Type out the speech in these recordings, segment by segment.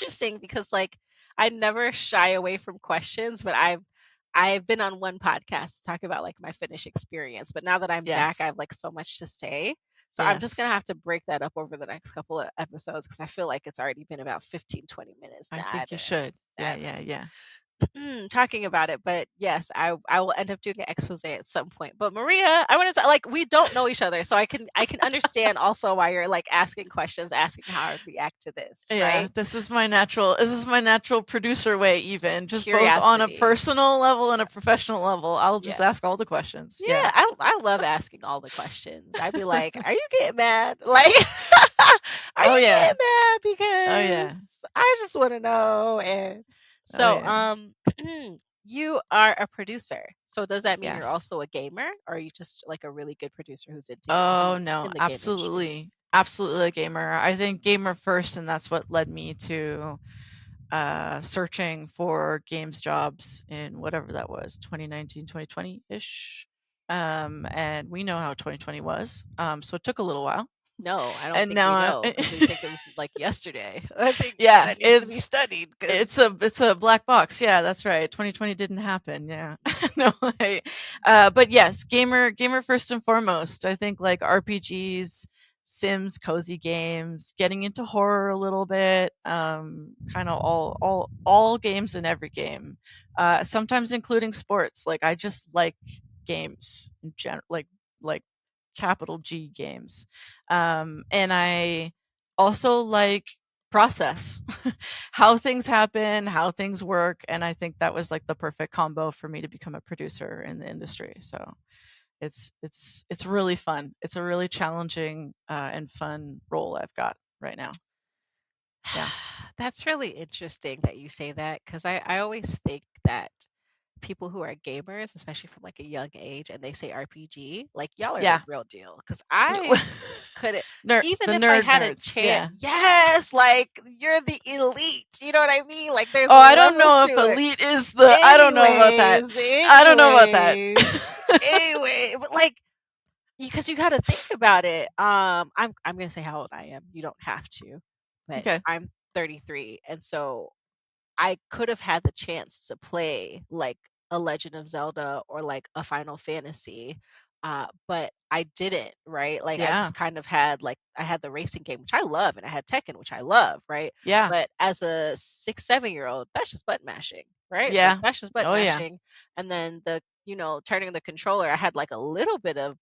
interesting because like I never shy away from questions, but I've been on one podcast to talk about like my Finnish experience, but now that I'm back, I Yes. have like so much to say. So I'm just Yes. gonna have to break that up over the next couple of episodes because I feel like it's already been about 15, 20 minutes I now. think you should. I Yeah, haven't yeah, yeah. talking about it, but yes, I will end up doing an expose at some point. But Maria, I wanted to like we don't know each other, so I can understand also why you're like asking questions, asking how I would react to this, Yeah, right? this is my natural producer way, even just both on a Curiosity. personal level and a professional level. I'll Yeah. just ask all the questions. Yeah, Yeah. I love asking all the questions. I'd be like, "Are you getting mad?" Like, "Are Oh you yeah. getting mad Oh because yeah. I just want to know?" And Oh so, yeah. you are a producer. So does that mean you're Yes. also a gamer, or are you just like a really good producer Oh who's no, in the game industry? absolutely. Absolutely a gamer. I think gamer first, and that's what led me to searching for games jobs in whatever that was, 2019, 2020 ish. And we know how 2020 was. So it took a little while. No, I don't And think we now, know because we think it was like yesterday. I think yeah, that needs to be studied because it's a black box. Yeah, that's right. 2020 didn't happen. Yeah, no way. But yes, gamer first and foremost. I think like RPGs, Sims, cozy games, getting into horror a little bit. Kind of all games in every game. Sometimes including sports. Like I just like games in general. Like capital G games. And I also like process how things happen, how things work, and I think that was like the perfect combo for me to become a producer in the industry. So it's really fun. It's a really challenging and fun role I've got right now. Yeah. that's really interesting that you say that because I always think that people who are gamers, especially from like a young age, and they say RPG, like y'all are the Yeah. real deal. Because I couldn't, The even if I nerd had a nerds. chance, Yeah. yes, like you're the elite. You know what I mean? Like there's Oh, I don't levels know to if it. elite is the. I don't know about that. Anyways, I don't know about that. but like because you got to think about it. I'm gonna say how old I am. You don't have to, but Okay. I'm 33, and so I could have had the chance to play like a Legend of Zelda or like a Final Fantasy, but I didn't, right? Like I Yeah. just kind of had like I had the racing game, which I love, and I had Tekken, which I love, right? Yeah. But as a 6, 7 year old, that's just button mashing, right? Like Yeah. that's just button Oh yeah. mashing, and then turning the controller, I had like a little bit of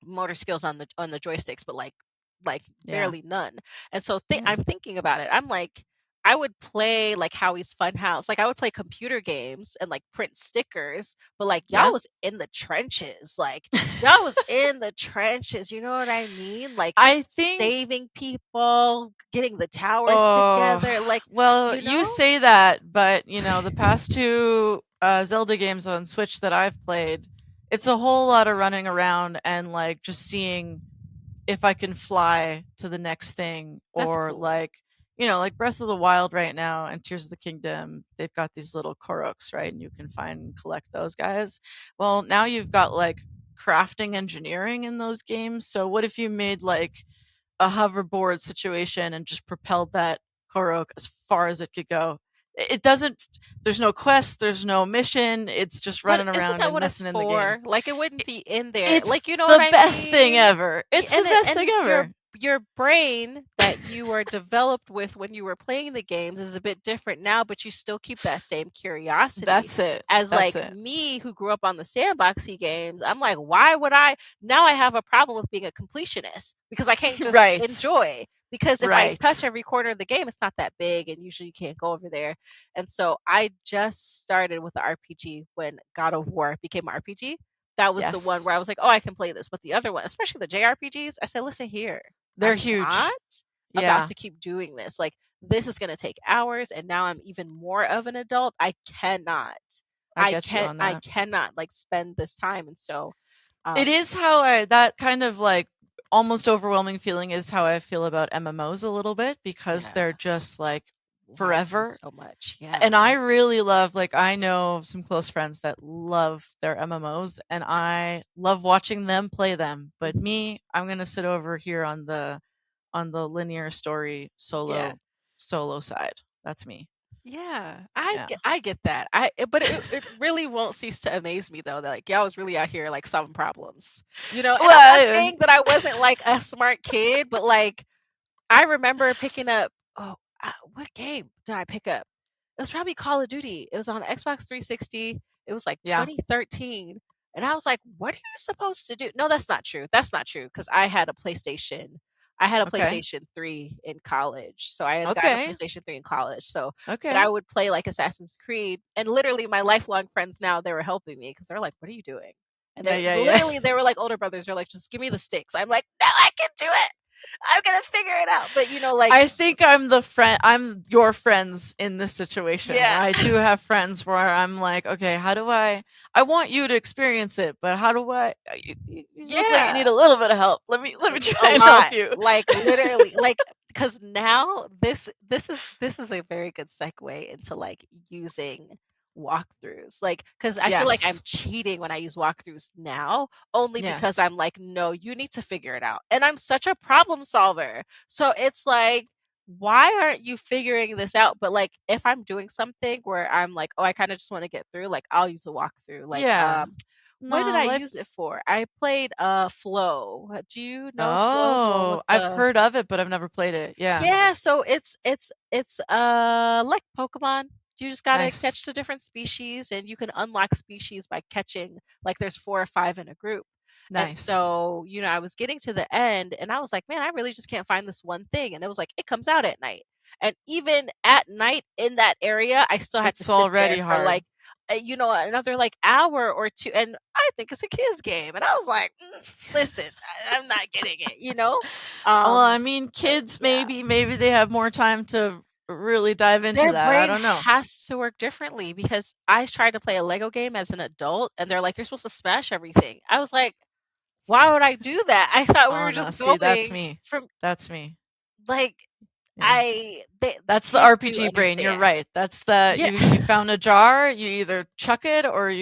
motor skills on the joysticks, but like Yeah. barely none. And so Yeah. I'm thinking about it. I'm like, I would play like Howie's Funhouse. Like I would play computer games and like print stickers, but like y'all Yeah. was in the trenches. Like y'all was in the trenches. You know what I mean? Like I think saving people, getting the towers oh, together. Like, well, you you know? say that, but the past two Zelda games on Switch that I've played, it's a whole lot of running around and like just seeing if I can fly to the next thing, That's or cool. like Breath of the Wild right now and Tears of the Kingdom, they've got these little Koroks, right? And you can find and collect those guys. Well, now you've got like crafting engineering in those games. So what if you made like a hoverboard situation and just propelled that Korok as far as it could go? It doesn't, there's no quest, there's no mission, it's just But running isn't around that and what it's messing in the game. for? Like, it wouldn't be in there. It's Like, you know what the I best thing mean? ever. It's the And best thing and ever. your brain that you were developed with when you were playing the games is a bit different now, but you still keep that same curiosity. That's it. As That's like it. me who grew up on the sandboxy games, I'm like, why would I now I have a problem with being a completionist because I can't just Right. enjoy. Because if I touch Right. every corner of the game, it's not that big and usually you can't go over there. And so I just started with the RPG when God of War became RPG. That was the one Yes. where I was like, "Oh, I can play this." But the other one, especially the JRPGs, I said, "Listen here, They're I'm not huge. about Yeah. to keep doing this. Like, this is gonna take hours, and now I'm even more of an adult. I cannot. I get you on I that. cannot, like, spend this time." And so, It um is how that kind of like almost overwhelming feeling is how I feel about MMOs a little bit, because yeah, they're just like love them forever. so much. And Yeah. I really love, like, I know some close friends that love their MMOs, and I love watching them play them. But Mhm. me, I'm gonna sit over here on the linear story Yeah. solo solo side. That's me. Yeah, Yeah. I get that. But it really won't cease to amaze me though that like y'all was really out here like solving problems. And I'm not Well, saying that I wasn't like a smart kid, but like I remember picking up what game did I pick up? It was probably Call of Duty. It was on Xbox 360. It was like yeah. 2013. And I was like, what are you supposed to do? No, that's not true. That's not true. Because I had a PlayStation. I had a Okay. PlayStation 3 in college. So I had gotten a Okay. PlayStation 3 in college. But I Okay. would play like Assassin's Creed. And literally my lifelong friends now, they were helping me because they're like, what are you doing? And Yeah, yeah, yeah. they were like older brothers. They're like, just give me the sticks. I'm like, no, I can do it. I'm gonna figure it out. But like I think I'm your friends in this situation where yeah. I do have friends where I'm like, okay, how do I want you to experience it, but how do you look like you Yeah. need a little bit of help. Let me A try and help lot, you. like, literally, like, because now this is a very good segue into, like, using walkthroughs, like, because I feel like I'm Yes. cheating when I use walkthroughs now, only because Yes. I'm like, "No, you need to figure it out," and I'm such a problem solver, so it's like, why aren't you figuring this out? But, like, if I'm doing something where I'm like, "Oh, I kinda just wanna get through," like, I'll use a walkthrough, like, Yeah. what did No, I life use it for? I played, Flow. Do you know Flow, the one with Oh, I've the heard of it, but I've never played it. Yeah. Yeah, so it's like Pokemon. You just gotta Nice. catch the different species, and you can unlock species by catching like, there's 4 or 5 in a group. And Nice. so, I was getting to the end, and I was like, "Man, I really just can't find this one thing," and it was like, "It comes out at night." And even at night in that area, I still had to It's sit there already for, hard. like, another, like, hour or 2, and I think it's a kid's game, and I was like, listen, I'm not getting it," you know? Well, I Um, mean, but kids yeah. maybe they have more time to really dive into Their that. I brain don't know. has to work differently because I tried to play a Lego game as an adult, and they're like, "You're supposed to smash everything." I was like, "Why would I do that?" I thought we Oh were no, just see, that's going me. from That's me. like, Yeah. the That's the kids do RPG brain. You're understand. right. That's the Yeah. you found a jar, you either chuck it or Yeah.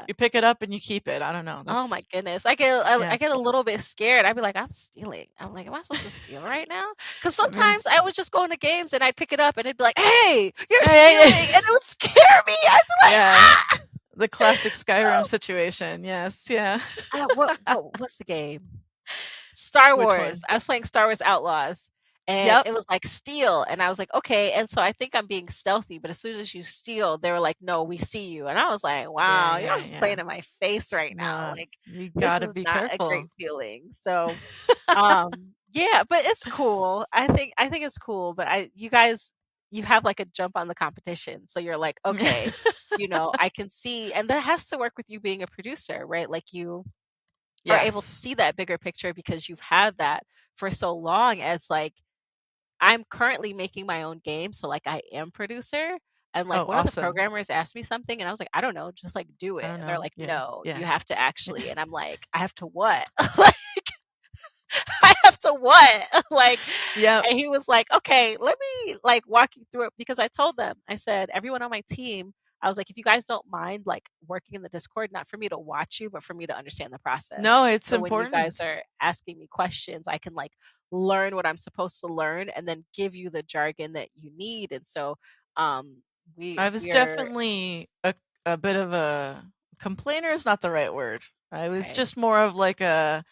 you pick it up and you keep it. I don't know. Oh my That's goodness. I yeah. get a little bit scared. I'd be like, "I'm stealing." I'm like, "Am I supposed to steal right now?" Because That sometimes means I would just go into games and I'd pick it up and it'd be like, "Hey, you're hey, stealing," and it would scare me. I'd be like, yeah. "Ah!" The classic Skyrim So, situation. Yes, yeah. what's the game? Star Which Wars. one? I was playing Star Wars Outlaws, and Yep. it was like steal, and I was like, "Okay," and so I think I'm being stealthy, but as soon as you steal, they were like, "No, we see you," and I was like, Yeah, "Wow, y'all yeah, just yeah. playing in my face right now, No, like, you this gotta is be not a great careful. feeling." So, yeah, but it's cool. I think it's cool, but you guys, you have, like, a jump on the competition, so you're like, "Okay, I can see," and that has to work with you being a producer, right? Like, you are able to Yes. see that bigger picture because you've had that for so long as like I'm currently making my own game, so like I am producer. And like Oh, one of the awesome. programmers asked me something and I was like, I don't know, just like do I it. don't And they're know. like, Yeah. no, Yeah. you have to Yeah. actually. And I'm like, I have to what? Like, I have to what? Like, Yep. and he was like, okay, let me like walk you through it because I told them, I said, everyone on my team, I was like, if you guys don't mind like working in the Discord, not for me to watch you, but for me to understand the process. No, it's So when you guys important. are asking me questions, I can like learn what I'm supposed to learn and then give you the jargon that you need. And so um I was we're definitely a bit of a complainer is not the right word. I was okay. just more of like a,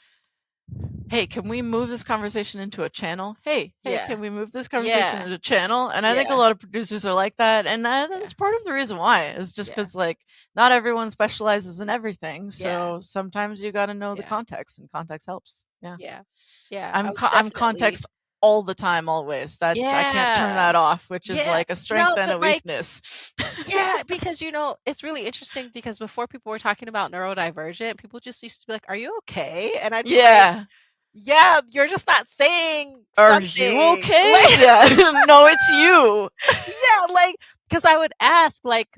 "Hey, can we move this conversation into a channel? Hey, Yeah. can we move this conversation Yeah. into a channel?" And I think a Yeah. lot of producers are like that, and Yeah. that's part of the reason why is just Yeah. because like not everyone specializes in everything, Yeah. so sometimes you got to know the Yeah. context, and context helps. Yeah, Yeah. Yeah. I was I'm definitely context all the time, always. That's I can't turn yeah. that off, which is Yeah. like a strength No, and a but like weakness. yeah, because it's really interesting because before people were talking about neurodivergent, people just used to be like, "Are you okay?" And I'd be like, Yeah. "Yeah, you're just not saying Are you something." okay? Like, Yeah. No, it's you. yeah, like, because I would ask, like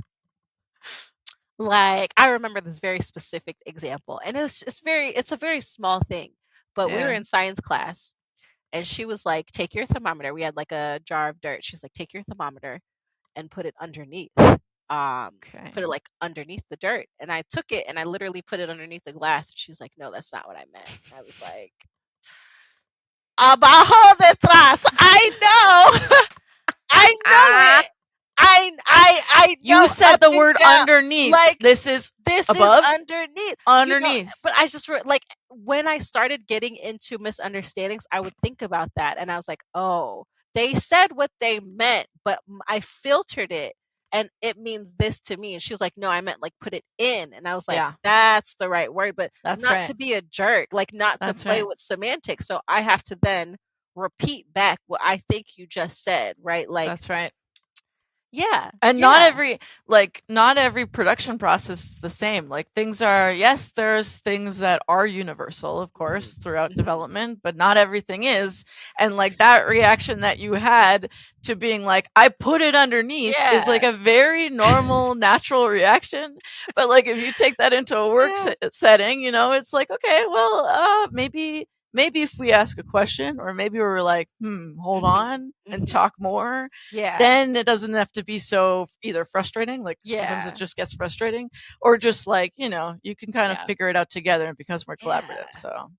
I remember this very specific example, and it's a very small thing, but we were Yeah. in science class, and she was like, "Take your thermometer." We had like a jar of dirt. She was like, "Take your thermometer and put it underneath." Put Okay. it like underneath the dirt. And I took it and I literally put it underneath the glass. And she's like, "No, that's not what I meant." And I was like, "Abajo detrás." I know. I know it. I You know said up the and word down. underneath. Like, This is this is above, underneath, underneath. but I just like when I started getting into misunderstandings, I would think about that and I was like, "Oh, they said what they meant, but I filtered it and it means this to me." And she was like, "No, I meant like put it in." And I was like, Yeah, "That's the right word, but that's not to right. be a jerk, like not to That's play right. with semantics." So I have to then repeat back what I think you just said, right? Like, That's right. yeah, And yeah. not every production process is the same. Like things are, yes, there's things that are universal, of Mhm, course, throughout mhm. development, but not everything is. And like that reaction that you had to being like, I put it underneath is like Yeah. a very normal, natural reaction. But like if you take that into a work Yeah. setting, it's like, okay, well, maybe if we ask a question, or maybe we're like, hold Mhm, on and mhm. talk more, Yeah, then it doesn't have to be so either frustrating, like sometimes it yeah, just gets frustrating, or just like, you can kind of yeah, figure it out together and it becomes more collaborative. yeah. So,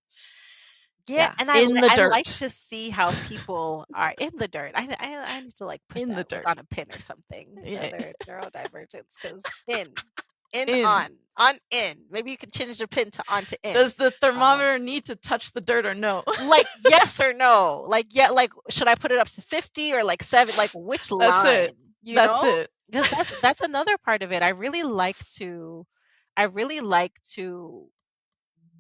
Yeah, yeah, and in the I like dirt. to see how people are in the dirt. I need to, like, put In the that, like, dirt. on a pin or something for Yeah. their neurodivergence. Because in, In. on, in. Maybe you could change the pin to on to in. Does the Um, thermometer need to touch the dirt or no? like, yes or no? Like, yeah, like, should I put it up to 50 or, like, 7? Like, which That's it. line, you That's know? it. Because that's another part of it. I really like to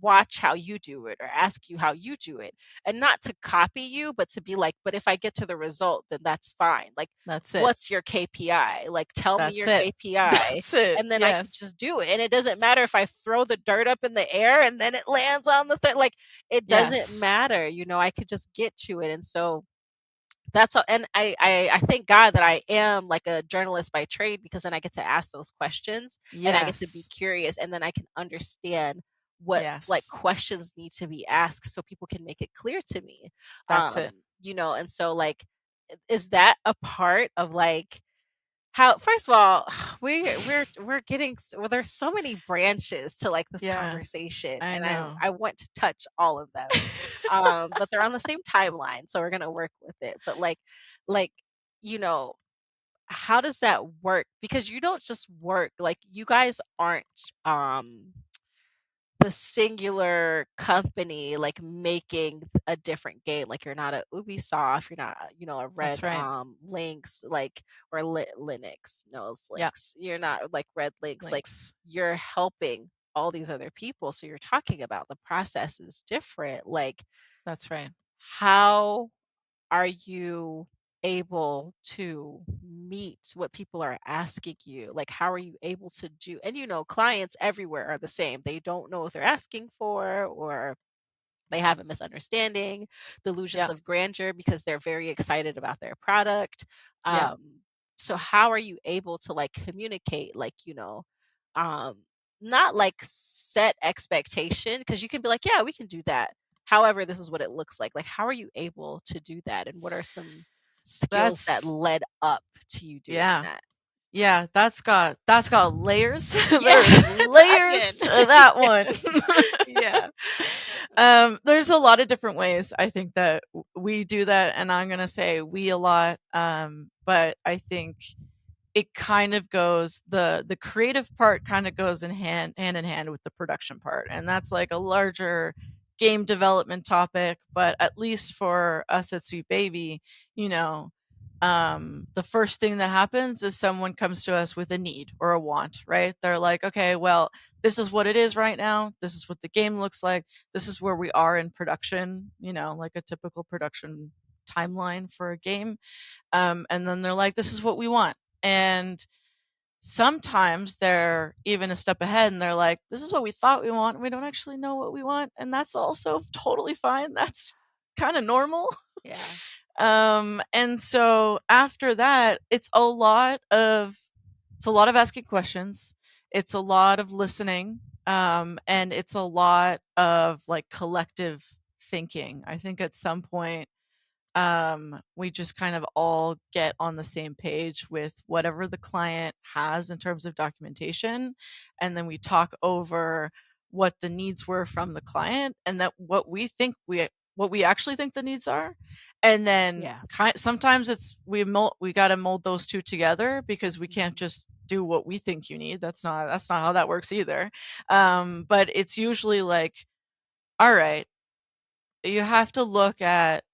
watch how you do it or ask you how you do it, and not to copy you, but to be like, but if I get to the result, then that's fine. Like, That's it. what's your KPI? Like, tell me That's your it. KPI, That's it. and then I can Yes. just do it. And it doesn't matter if I throw the dirt up in the air and then it lands on the thing. Like, it doesn't Yes. matter. I could just get to it. And so that's all. And I thank God that I am like a journalist by trade, because then I get to ask those questions and I get to be Yes. curious, and then I can understand what like Yes. questions need to be asked so people can make it clear to me. That's it. And so like, is that a part of like how, first of all, we're getting well, there's so many branches to like this Yeah, conversation, I and know. I want to touch all of them. But they're on the same timeline, so we're gonna work with it. But like, you know, how does that work? Because you don't just work, like you guys aren't the singular company like making a different game. Like, you're not a Ubisoft, you're not a That's Red right. Links, like, or Linux, no, it's Yeah. Links. You're not like Red Links. Like, Links. you're helping all these other people, so you're talking about the process is different. Like, That's right. how are you able to meet what people are asking you? Like, how are you able to do, and clients everywhere are the same. They don't know what they're asking for, or they have a misunderstanding, delusions Yeah. of grandeur, because they're very excited about their product. Yeah. Um, so how are you able to like communicate, like, um, not like set expectation, because you can be like, yeah, we can do that. However, this is what it looks like. Like, how are you able to do that? And what are some skills that That's led up to you doing yeah. that? Yeah, that's got layers. Yeah, There's it's an layers onion. to that one. Yeah. There's a lot of different ways I think that we do that, and I'm gonna say we a lot. But I think it kind of goes the creative part kind of goes in hand with the production part, and that's like a larger game development topic. But at least for us at Sweet Baby, you know, the first thing that happens is someone comes to us with a need or a want, right? They're like, okay, well, this is what it is right now. This is what the game looks like. This is where we are in production, like a typical production timeline for a game. And then they're like, this is what we want. And sometimes they're even a step ahead and they're like, this is what we thought we want. And we don't actually know what we want. And that's also totally fine. That's kind of normal. Yeah. And so after that, it's a lot of asking questions. It's a lot of listening. And it's a lot of like collective thinking. I think at some point, we just kind of all get on the same page with whatever the client has in terms of documentation. And then we talk over what the needs were from the client and that what we think what we actually think the needs are, and then Yeah. sometimes it's we got to mold those two together because we can't Mhm. just do what we think you need. That's not how that works either. But it's usually like, all right, you have to look at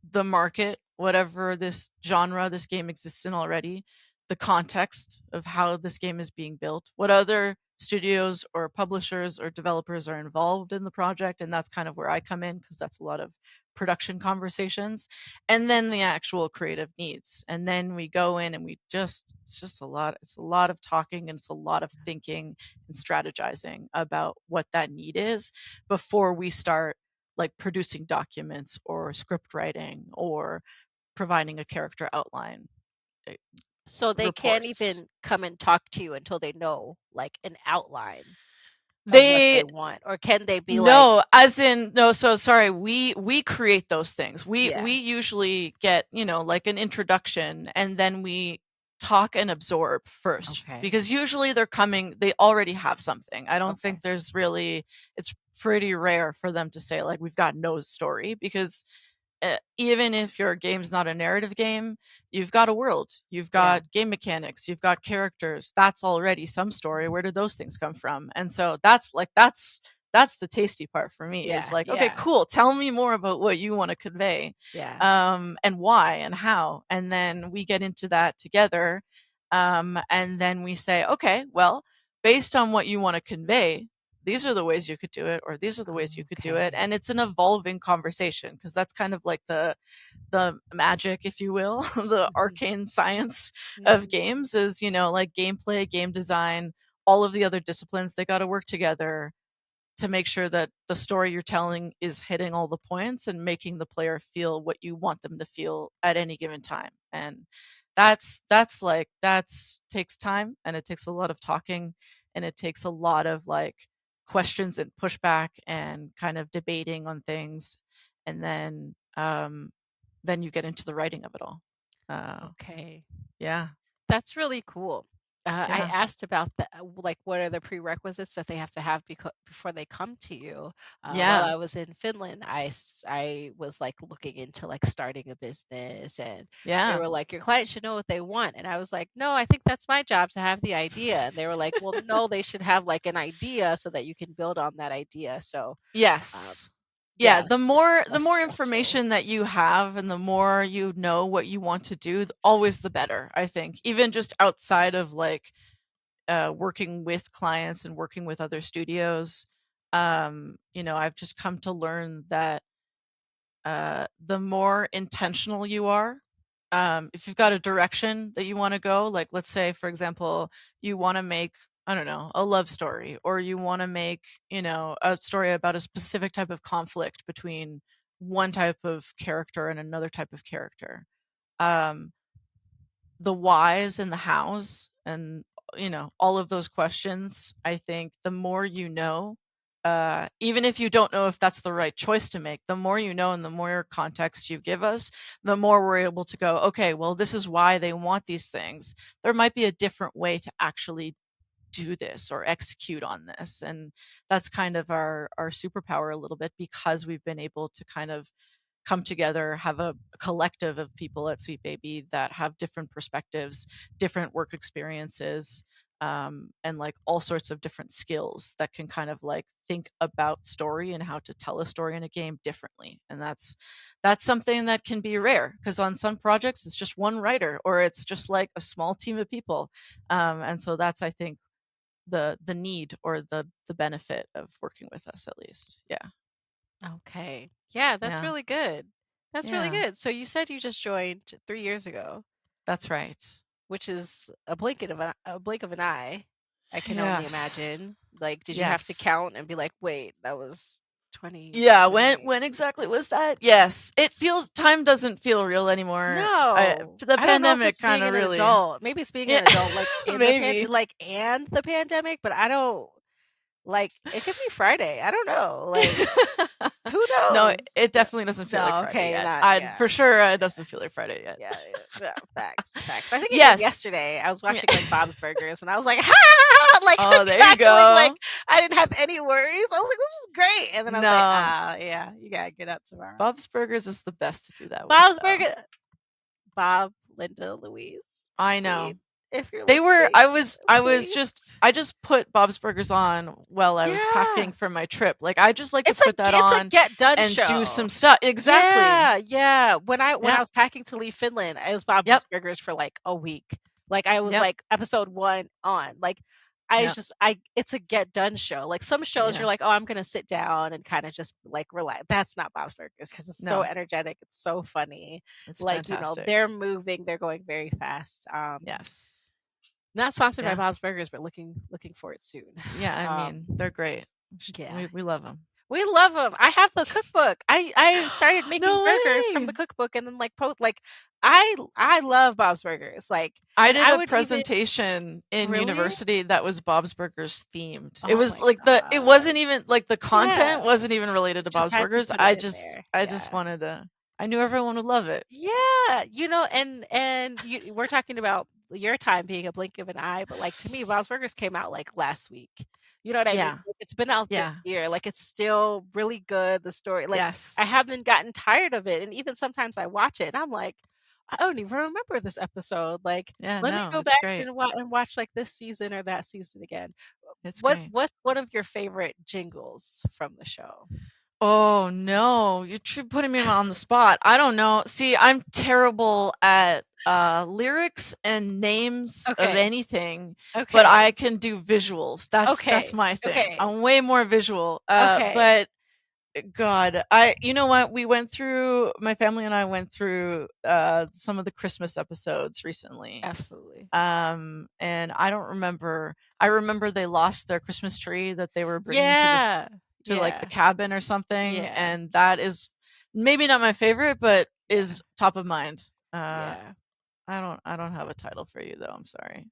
the market, whatever this genre this game exists in already, the context of how this game is being built, what other studios or publishers or developers are involved in the project, and that's kind of where I come in because that's a lot of production conversations, and then the actual creative needs. And then we go in and it's just a lot of talking, and it's a lot of thinking and strategizing about what that need is before we start like producing documents or script writing or providing a character outline, eh, So they can't reports. even come and talk to you until they know, like, an outline of what They they want, or can they be like, No, as in no, so sorry, we create those things. We yeah, usually get, like an introduction, and then we talk and absorb first okay, because usually they already have something. I don't think okay, there's really it's pretty rare for them to say like we've got no story because even if your game's not a narrative game, you've got a world, you've yeah, got game mechanics, you've got characters. That's already some story. Where did those things come from? And so that's the tasty part for me is yeah, like, okay, yeah, cool. Tell me more about what you want to convey, yeah, and why and how. And then we get into that together. And then we say, okay, well, based on what you want to convey, these are the ways you could do it, or these are the ways you could do it. And okay, it's an evolving conversation because that's kind of like the magic, if you will, the mhm, arcane science of mhm, games is, like gameplay, game design, all of the other disciplines, they got to work together to make sure that the story you're telling is hitting all the points and making the player feel what you want them to feel at any given time. And that's takes time, and it takes a lot of talking, and it takes a lot of like questions and pushback and kind of debating on things, and then you get into the writing of it all. okay. Yeah, That's really cool. I yeah, asked about like, what are the prerequisites that they have to have before they come to you? While yeah, I was in Finland, I was like looking into like starting a business, and they yeah. were like, your client should know what they want. And I was like, no, I think that's my job to have the idea. And they were like, well, no, they should have like an idea so that you can build on that idea. So, um, Yes. Yeah, yeah, it's the less more stressful. information that you have and the more you know what you want to do, always the better, I think. Even just outside of like working with clients and working with other studios, I've just come to learn that the more intentional you are, if you've got a direction that you want to go, like let's say, for example, you want to make, I don't know, a love story, or you want to make, a story about a specific type of conflict between one type of character and another type of character. Um, the whys and the hows and all of those questions, I think the more you know, even if you don't know if that's the right choice to make, the more you know and the more context you give us, the more we're able to go, okay, well, this is why they want these things. There might be a different way to actually do this or execute on this. And that's kind of our superpower a little bit because we've been able to kind of come together, have a collective of people at Sweet Baby that have different perspectives, different work experiences, and like all sorts of different skills that can kind of like think about story and how to tell a story in a game differently. And that's something that can be rare because on some projects it's just one writer or it's just like a small team of people. And so that's, I think, the need or the benefit of working with us at least. Yeah. Okay. Yeah, that's Yeah. really good. That's really Yeah. good. So you said you just joined 3 years ago, That's right. which is a blink of an eye. I can only Yes. imagine. Like, did you have to Yes. count and be like, wait, that was Yeah, twenty? when exactly was that? Yes. It feels time doesn't feel real anymore. No, The I don't know if pandemic it's kind being of an really. adult. Maybe it's being Yeah. an adult, like Maybe. and the pandemic, but I don't like. It could be Friday. I don't know. Like, who No, knows? it definitely doesn't feel like No, Friday okay, yet. not I yeah. for sure it doesn't feel like Friday yet. Yeah, yeah, yeah, facts, facts. I think it did Yes. yesterday. I was Yeah. watching like Bob's Burgers, and I was like, ha, like Oh, there you cackling, like go. I didn't have any worries. I was like, this is great. And then I was like, No, ah, yeah, you gotta get up tomorrow. Bob's Burgers is the best to do that with, Bob's though. Burger, Bob, Linda, Louise, I Pete, know. if you're They were listening, I was please. just I just put Bob's Burgers on while I was packing Yeah. for my trip. Like, I just like to It's a put that it's a on get done and do show. some stuff. Exactly. Yeah, yeah. When I Yep, was packing to leave Finland, I was yep, Bob's Burgers for like a week. Like I was yep, like episode 1 on. Like yep, I it's a get done show. Like some shows you're yeah. like, "Oh, I'm going to sit down and kind of just like relax." That's not Bob's Burgers because it's so No, energetic, it's so funny. it's Like, fantastic. they're moving, they're going very fast. Yes. Not sponsored by Yeah. Bob's Burgers, but looking for it soon. Yeah, I mean, Um, they're great. yeah. We love them. We love them. I have the cookbook. I started making No burgers from the way! cookbook and then, like, I love Bob's Burgers, like, I and did I a would even presentation in really? university that was Bob's Burgers themed. It Oh was my like it god. wasn't even like the content Yeah, wasn't even related to just Bob's had to Burgers. put it in there. I just Yeah. wanted to I knew everyone would love it. Yeah, and we're talking about your time being a blink of an eye, but, like, to me, Bob's Burgers came out, like, last week. You know what I mean? Yeah. Like, it's been out this Yeah. year, like, it's still really good, the story like, I Yes. haven't gotten tired of it, and even sometimes I watch it, and I'm like, "I don't even remember this episode," like, Yeah, "Let me no, go it's back great. and watch, like, this season or that season again." It's great. What's one of your favorite jingles from the show? Oh, no, you're putting me on the spot. I don't know. See, I'm terrible at lyrics and names of Okay, anything, but I okay, can do visuals. That's okay, my thing. okay, I'm way more visual. okay. But God, I you know what? We went through my family and I went through some of the Christmas episodes recently. Absolutely. And I remember they lost their Christmas tree that they were bringing Yeah. to like the Yeah. cabin or something, Yeah. and that is maybe not my favorite, but Yeah. is top of mind. Yeah. I don't have a title for you though. I'm sorry.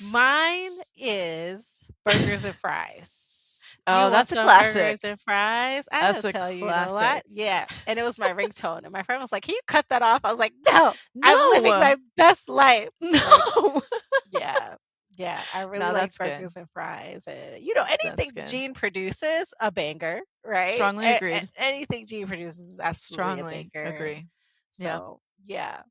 Mine is burgers and fries. Do you Oh, want that's a some burgers classic. and fries? I That's don't a tell you a lot. classic. Yeah. And it was my ringtone. And my friend was like, "Can you cut that off?" I was like, "No, I'm living No, my best life." Like, no. yeah. Yeah. I really No, like that's good. burgers and fries. And, That's anything good. Gene produces, a banger, right? Strongly agreed. Anything Gene produces is absolutely a Strongly banger. agree. Yep. So, yeah.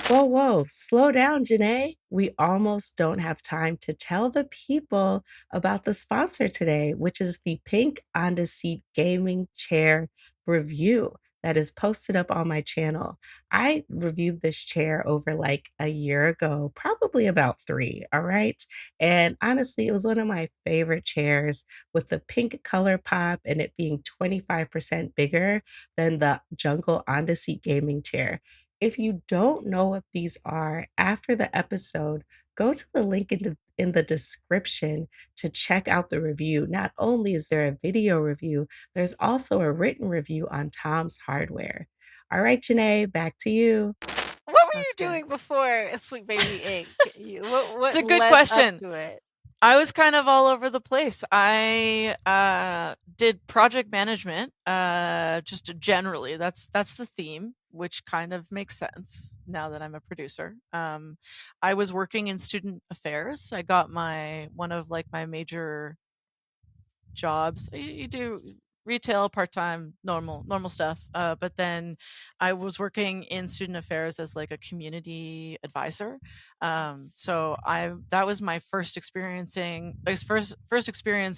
Whoa, whoa, slow down, Janae. We almost don't have time to tell the people about the sponsor today, which is the Pink On the Seat Gaming Chair review that is posted up on my channel. I reviewed this chair over like a year ago, probably about three, all right? And honestly, it was one of my favorite chairs with the pink color pop and it being 25% bigger than the Jungle On the Seat Gaming Chair. If you don't know what these are, after the episode, go to the link in the description to check out the review. Not only is there a video review, there's also a written review on Tom's Hardware. All right, Janae, back to you. What were you That's good. doing before Sweet Baby Inc? It's What a good led up question. to it? I was kind of all over the place. I did project management, just generally. That's the theme, which kind of makes sense now that I'm a producer. I was working in student affairs. I got my one of like my major jobs. You do retail, part time, normal stuff. But then I was working in student affairs as like a community advisor. Nice. So I that was my first experience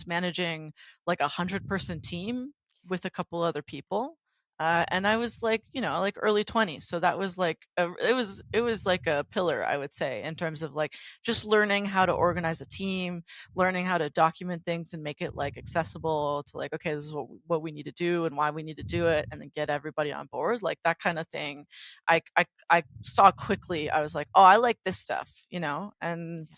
managing like 100-person team with a couple other people. And I was like, like early 20s. So that was like it was like a pillar, I would say, in terms of like just learning how to organize a team, learning how to document things and make it like accessible to like, okay, this is what we need to do and why we need to do it, and then get everybody on board, like that kind of thing. I saw quickly. I was like, oh, I like this stuff, and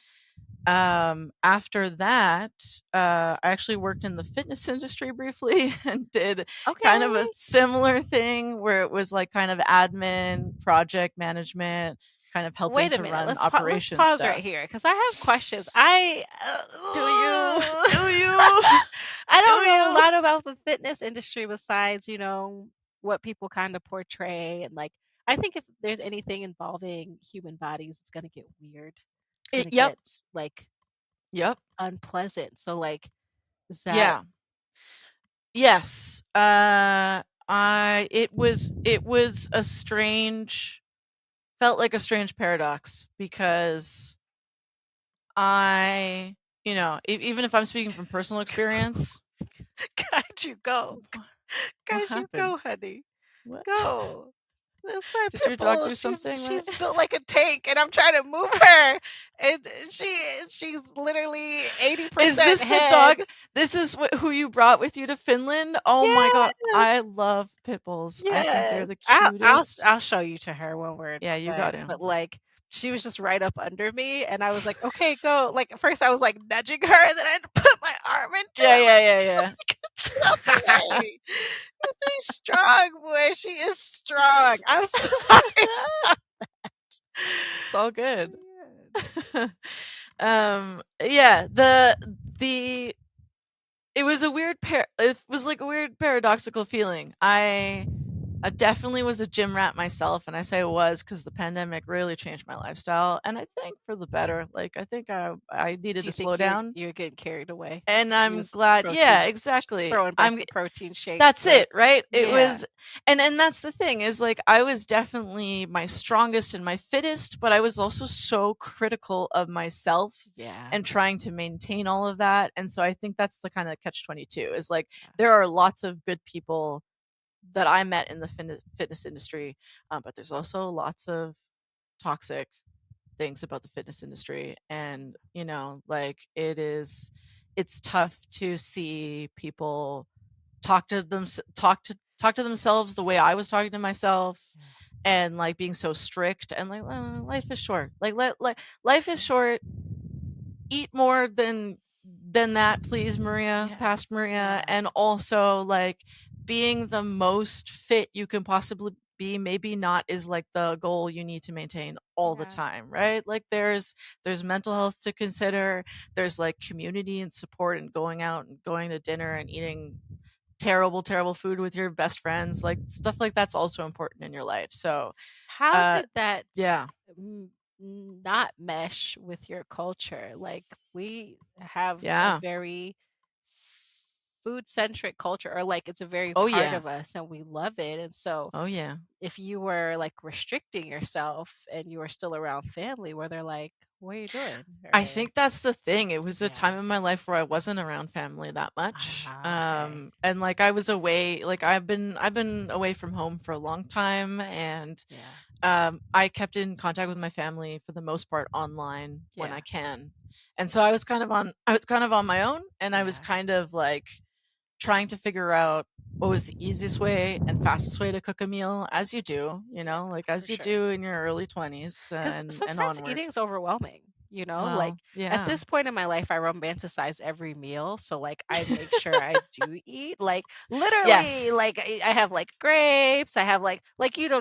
Yeah. after that, I actually worked in the fitness industry briefly and did kind of a Okay. similar thing where it was like kind of admin, project management, kind of helping Wait a to minute. run Let's operation pause right stuff. here because I have questions. I Do you? Do you? I Do don't know a you? lot about the fitness industry besides, what people kind of portray and like I think if there's anything involving human bodies, it's gonna get weird. It's gonna Yep. get like Yep. unpleasant. So like Is that Yeah. Yes. It was a strange, felt like a strange paradox, because even if I'm speaking from personal experience. How'd you go? What How'd you happened? go, honey? What? Go. That's my Did pit your dog bull. do something? She's What? built like a tank, and I'm trying to move her, and she's literally Is 80% this the head. dog? This is who you brought with you to Finland? Oh my god, Yeah, I love pit bulls. I think they're yes. the I'll cutest. I'll show you to her when we're Yeah, you got done. him. But like, she was just right up under me, and I was like, "Okay, go." Like at first, I was like nudging her, and then I had to put my arm into Yeah, it, yeah, like yeah, get out the yeah. way. She's strong, boy. She is strong. I'm sorry. It's all good. Yeah. Yeah, the it was a weird it was like a weird paradoxical feeling. I definitely was a gym rat myself, and I say was because the pandemic really changed my lifestyle, and I think for the better. Like, I think I needed Do to you slow think you're down, you're getting carried away? and You I'm was glad. protein Yeah, exactly. throwing back the protein shake, That's the it, right? It yeah, was, and that's the thing, is like I was definitely my strongest and my fittest, but I was also so critical of myself yeah, and trying to maintain all of that. And so I think that's the kind of catch-22, is like yeah. there are lots of good people that I met in the fitness industry, but there's also lots of toxic things about the fitness industry. And like, it's tough to see people talk to themselves the way I was talking to myself, Yeah. and like being so strict, and like, life is short, life is short, eat more than that, please, Maria, Yeah. past Maria. Yeah. And also, like, being the most fit you can possibly be, maybe not is like the goal you need to maintain all the Yeah. time, right? Like, there's mental health to consider, there's like community and support, and going out and going to dinner and eating terrible food with your best friends, like stuff like that's also important in your life. So How uh did that yeah. mm, not mesh with your culture? Like we have a Yeah. very food-centric culture, or like it's a very Oh part yeah. of us and we love it. And so Oh yeah. if you were like restricting yourself and you were still around family where they're like, "What are you doing?" I Or think that's the thing. It was a yeah. time in my life where I wasn't around family that much. Ah, okay. And like I was away, like I've been away from home for a long time, and Yeah. I kept in contact with my family for the most part online when Yeah. I can. And so I was kind of on my own, and I was Yeah. kind of like trying to figure out what was the easiest way and fastest way to cook a meal, as you do, Yeah, like for as you sure. do in your early 20s, 'Cause and sometimes onward. eating is overwhelming, you know? Like, Well, at yeah. this point in my life, I romanticize every meal, so, like, I make sure I do eat, like, literally, Yes. like, I have, like, grapes, I have,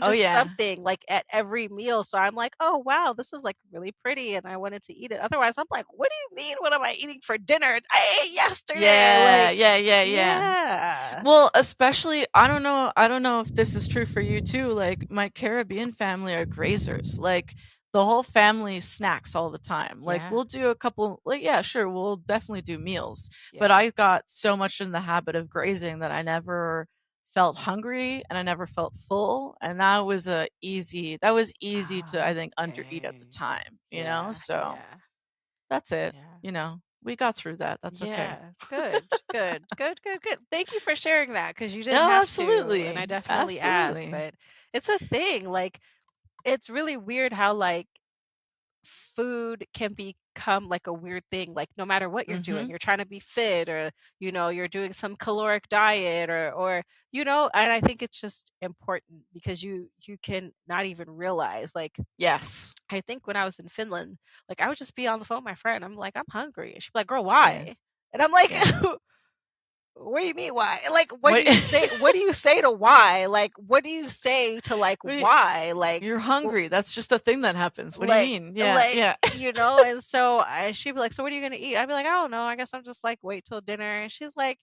Oh just yeah. something, like, at every meal, so I'm like, "Oh, wow, this is, like, really pretty," and I wanted to eat it. Otherwise, I'm like, "What do you mean, what am I eating for dinner? I ate yesterday," Yeah, like yeah, yeah, yeah. yeah. Well, especially, I don't know if this is true for you too. Like, my Caribbean family are grazers. Like, the whole family snacks all the time. Like, Yeah, we'll do a couple, like, yeah, sure, we'll definitely do meals. But yeah, I got so much in the habit of grazing that I never felt hungry, and I never felt full. And that was easy to, I think, undereat at the okay. time. Yeah, So yeah, that's it. yeah. We got through that. That's okay. Yeah, good, good, good, good, good. Thank you for sharing that because you didn't No, have to, and I absolutely. definitely asked, Absolutely. but it's a thing. Like, it's really weird how like food can become like a weird thing. Like, no matter what you're doing, Mhm. you're trying to be fit, or you're doing some caloric diet, and I think it's just important because you can not even realize like Yes. I think when I was in Finland, like I would just be on the phone with my friend. I'm like, I'm hungry. And she'd be like, girl, Yeah. why? And I'm like, Yeah. what do you mean why? Like, what do Wait. you say? What do you say to why? Like, what do you say to like Wait, why? Like, you're w- hungry. That's just a thing that happens. What do you like, mean? Yeah. Yeah. and so she'd be like, so what are you gonna eat? I'd be like, I don't know. I guess I'm just like wait till dinner. And she's like,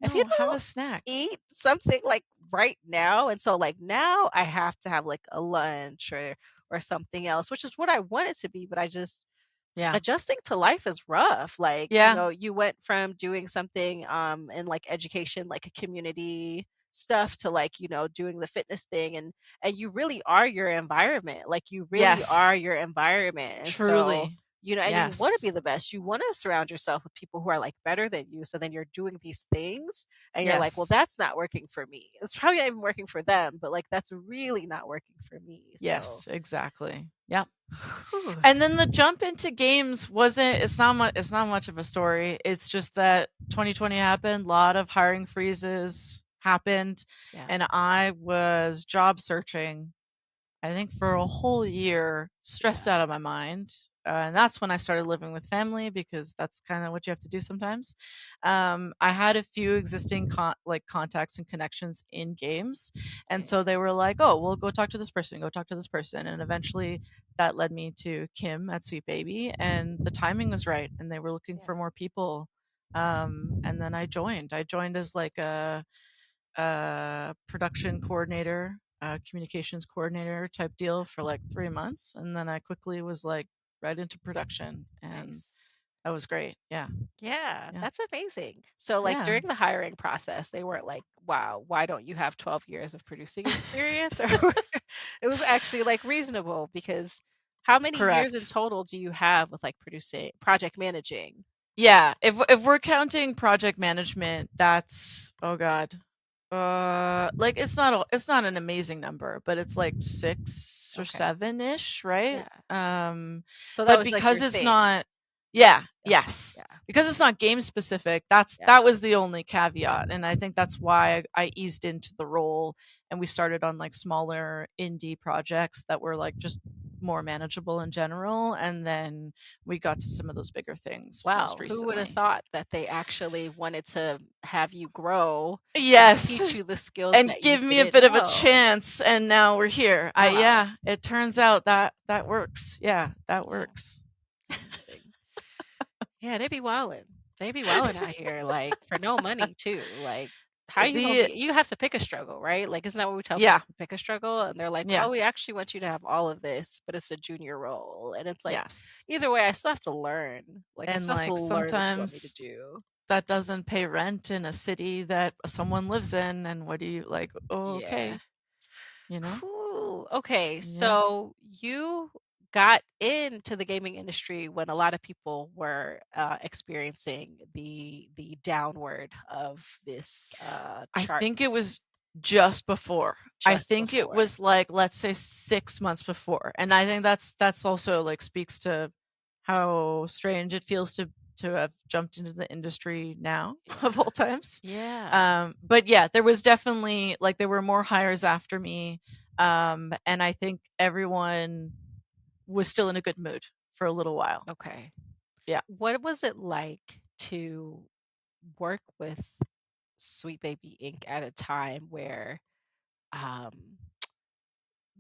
if you No, have don't a snack. eat something like right now, and so like now I have to have like a lunch or something else, which is what I want it to be, but I just Yeah. adjusting to life is rough. Like, Yeah. you went from doing something in like education, like a community stuff, to like, doing the fitness thing, and you really are your environment. Like, you really are Yes. your environment. And so, Truly. and you want to be Yes. the best. You want to surround yourself with people who are like better than you. So then you're doing these things and you're like, well, Yes. that's not working for me. It's probably not even working for them, but like that's really not working for me. So Yes, exactly. Yep. whew, And then the jump into games wasn't it's not much of a story. It's just that 2020 happened, a lot of hiring freezes happened, yeah, and I was job searching, I think for a whole year, stressed yeah, out of my mind. And that's when I started living with family because that's kind of what you have to do sometimes. I had a few existing contacts and connections in games, and okay, so they were like, "Oh, we'll go talk to this person, go talk to this person," and eventually that led me to Kim at Sweet Baby, and the timing was right, and they were looking yeah, for more people. And then I joined. I joined as like a production coordinator, communications coordinator type deal for like 3 months, and then I quickly was like right into production, and nice. that was great. Yeah, Yeah, yeah, that's amazing. So, like, yeah. during the hiring process, they weren't like, "Wow, why don't you have 12 years of producing experience?" Or it was actually, like, reasonable because how many years in Correct. total do you have with, like, producing project managing? Yeah, if we're counting project management, that's oh god, like it's not an amazing number, but it's like 6 or Okay, 7 ish, right? yeah. So that But was, like, your because it's thing. not, yeah, Okay, yes, yeah, because it's not game specific. yeah, That was the only caveat, and I think that's why I eased into the role, and we started on like smaller indie projects that were like just more manageable in general, and then we got to some of those bigger things most wow, who would have recently. thought that they actually wanted to have you grow and Yes, teach you the skills and that you give me a didn't bit of a know? chance, and now we're here. I Wow, Yeah, it turns out that that works. Yeah, that yeah, works. amazing. Yeah, they be wildin'. They be wildin' out here, like, for no money too, like, how you gonna The be you have to pick a struggle, right? Like, isn't that what we tell Yeah, people to pick a struggle? And they're like, yeah, "Well, we actually want you to have all of this, but it's a junior role." And it's like, yes. either way, I still have to learn. Like, I And still have to like learn what you want me to sometimes do. that doesn't pay rent in a city that someone lives in, and what do you like, oh, Yeah. okay, you know? Cool. Okay, Yeah. so you got into the gaming industry when a lot of people were experiencing the downward of this I chart think it was just before. I just think it before. was like, let's say 6 months before. And I think that's also like speaks to how strange it feels to have jumped into the industry now of Yeah. all times. Yeah. But yeah, there was definitely like there were more hires after me. And I think everyone was still in a good mood for a little while. Okay. Yeah. What was it like to work with Sweet Baby Inc. at a time where um,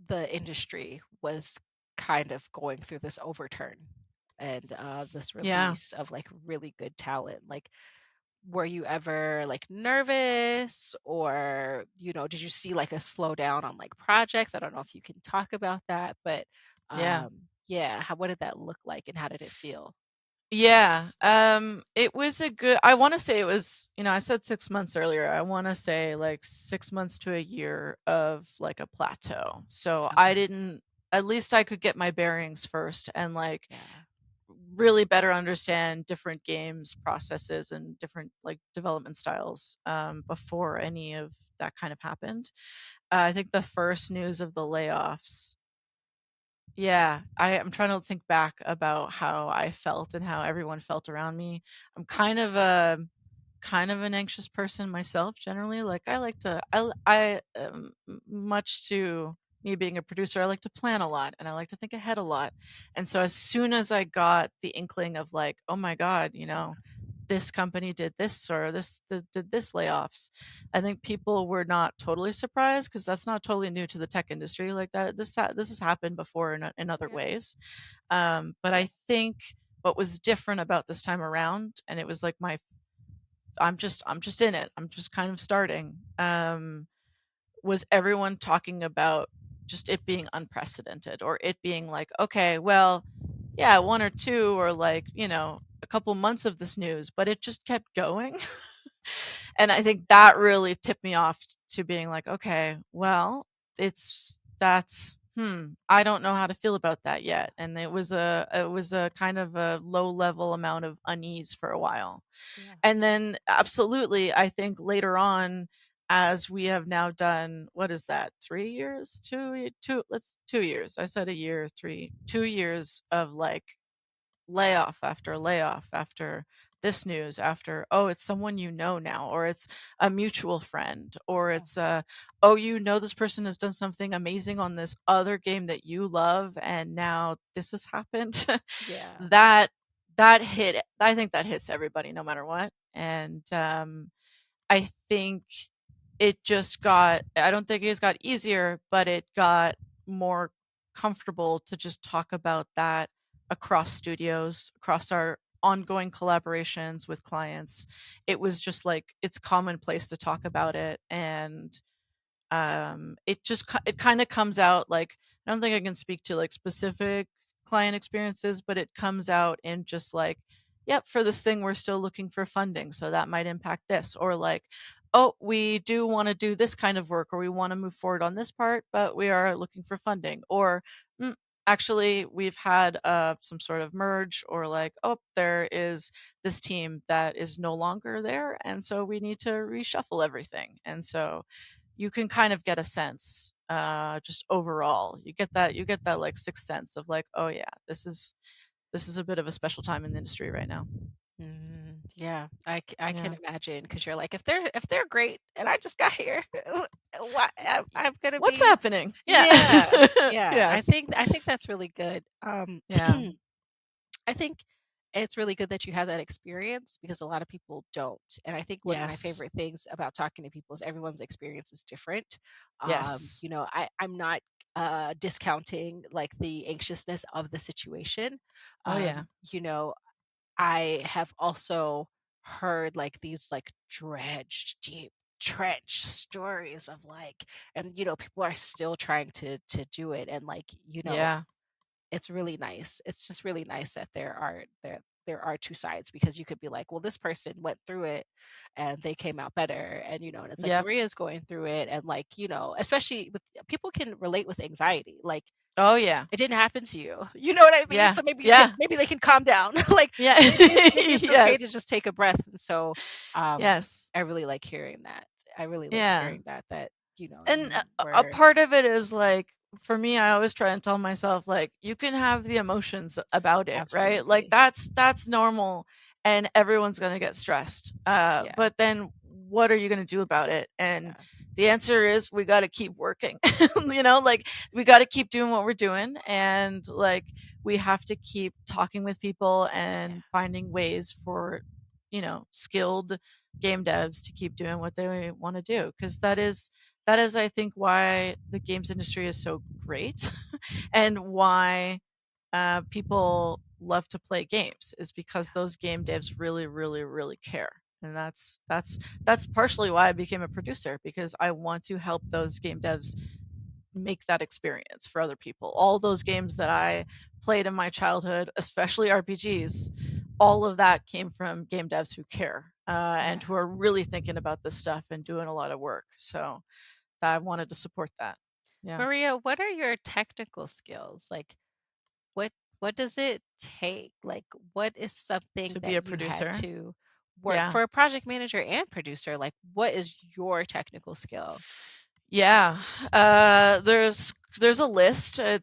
the industry was kind of going through this overturn and this Yeah. release of like really good talent? Like, were you ever like nervous, or did you see like a slowdown on like projects? I don't know if you can talk about that, but Yeah. yeah, what did that look like and how did it feel? Yeah. It was a good, I want to say it was, I said 6 months earlier. I want to say like 6 months to a year of like a plateau. So I Okay. didn't, at least I could get my bearings first and like Yeah. really better understand different games processes and different like development styles before any of that kind of happened. I think the first news of the layoffs, yeah, I'm trying to think back about how I felt and how everyone felt around me. I'm kind of an anxious person myself generally. Like I like to much to me being a producer, I like to plan a lot and I like to think ahead a lot. And so as soon as I got the inkling of like, oh my god, this company did this or did this layoffs, I think people were not totally surprised because that's not totally new to the tech industry. Like that, this has happened before in other Yeah. ways. But Yeah. I think what was different about this time around, and it was like my I'm just in it. I'm just kind of starting. Was everyone talking about just it being unprecedented or it being like, okay, well, yeah, one or two or like, a couple months of this news, but it just kept going. And I think that really tipped me off to being like, okay, well, I don't know how to feel about that yet. And it was a kind of a low level amount of unease for a while. Yeah. And then absolutely, I think later on, as we have now done, what is that, 3 years, 2 years, I said a year, 2 years of like layoff after layoff after this news after, oh, it's someone you know now, or it's a mutual friend, or Yeah. it's oh, this person has done something amazing on this other game that you love, and now this has happened. Yeah. that that hit, I think that hits everybody no matter what. And I think I don't think it got easier, but it got more comfortable to just talk about that across studios, across our ongoing collaborations with clients. It was just like it's commonplace to talk about it. And it kind of comes out like, I don't think I can speak to like specific client experiences, but it comes out in just like, yep, for this thing we're still looking for funding, so that might impact this, or like, oh, we do want to do this kind of work, or we want to move forward on this part, but we are looking for funding, or mm, actually we've had some sort of merge, or like, oh, there is this team that is no longer there, and so we need to reshuffle everything. And so you can kind of get a sense, just overall you get that like sixth sense of like, oh yeah, this is a bit of a special time in the industry right now. Yeah, I can Yeah. imagine because you're like, if they're great and I just got here, why I'm gonna What's be. happening? Yeah. Yeah, yeah. I Yes. think I think that's really good. Yeah. I think it's really good that you had that experience because a lot of people don't. And I think one of my Yes. favorite things about talking to people is everyone's experience is different. Yes. I'm not discounting like the anxiousness of the situation. Oh yeah. You know, I have also heard like these like dredged deep trench stories of like, and people are still trying to do it, and like Yeah. it's really nice. It's just really nice that there are two sides because you could be like, well, this person went through it and they came out better, and it's like Yep. Maria's going through it, and like especially with people can relate with anxiety, like Oh yeah. it didn't happen to you. You know what I mean? Yeah. So maybe Yeah. they can calm down. Like Yeah. maybe it's okay to Yes. just take a breath. And so Yes. I really like hearing that. I really like Yeah. hearing that And you a were. part of it is like, for me, I always try and tell myself like, you can have the emotions about it, right? Like Absolutely. that's normal, and everyone's going to get stressed. Yeah. But then what are you going to do about it? And Yeah. the answer is we got to keep working. Like we got to keep doing what we're doing, and like we have to keep talking with people Yeah. and finding ways for skilled game devs to keep doing what they want to do, because that is, I think, why the games industry is so great and why people love to play games, is because those game devs really, really, really care. And that's partially why I became a producer, because I want to help those game devs make that experience for other people. All those games that I played in my childhood, especially RPGs, all of that came from game devs who care, and Yeah. who are really thinking about this stuff and doing a lot of work. So I wanted to support that. Yeah. Maria, what are your technical skills? Like what what does it take? Like what is something To be that a you had producer. to work Yeah. for a project manager and producer? Like what is your technical skill? Yeah. There's a list. I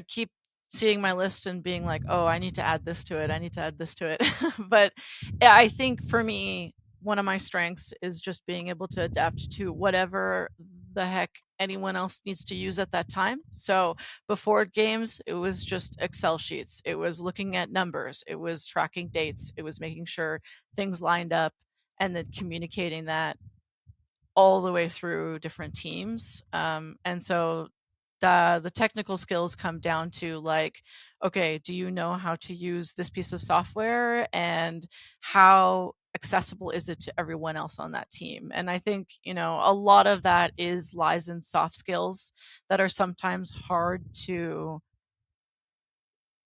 keep seeing my list and being like, oh, I need to add this to it. I need to add this to it. But yeah, I think for me, one of my strengths is just being able to adapt to whatever the heck anyone else needs to use at that time. So before games, it was just Excel sheets. It was looking at numbers. It was tracking dates. It was making sure things lined up, and then communicating that all the way through different teams. And so the technical skills come down to like, okay, do you know how to use this piece of software, and how accessible is it to everyone else on that team? And I think a lot of that lies in soft skills that are sometimes hard to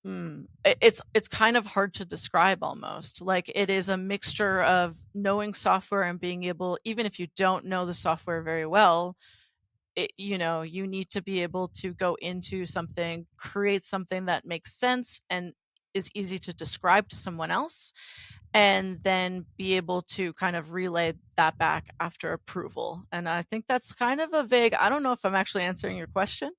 It's kind of hard to describe almost. Like, it is a mixture of knowing software and being able, even if you don't know the software very well, you need to be able to go into something, create something that makes sense and is easy to describe to someone else, and then be able to kind of relay that back after approval. And I think that's kind of a vague, I don't know if I'm actually answering your question,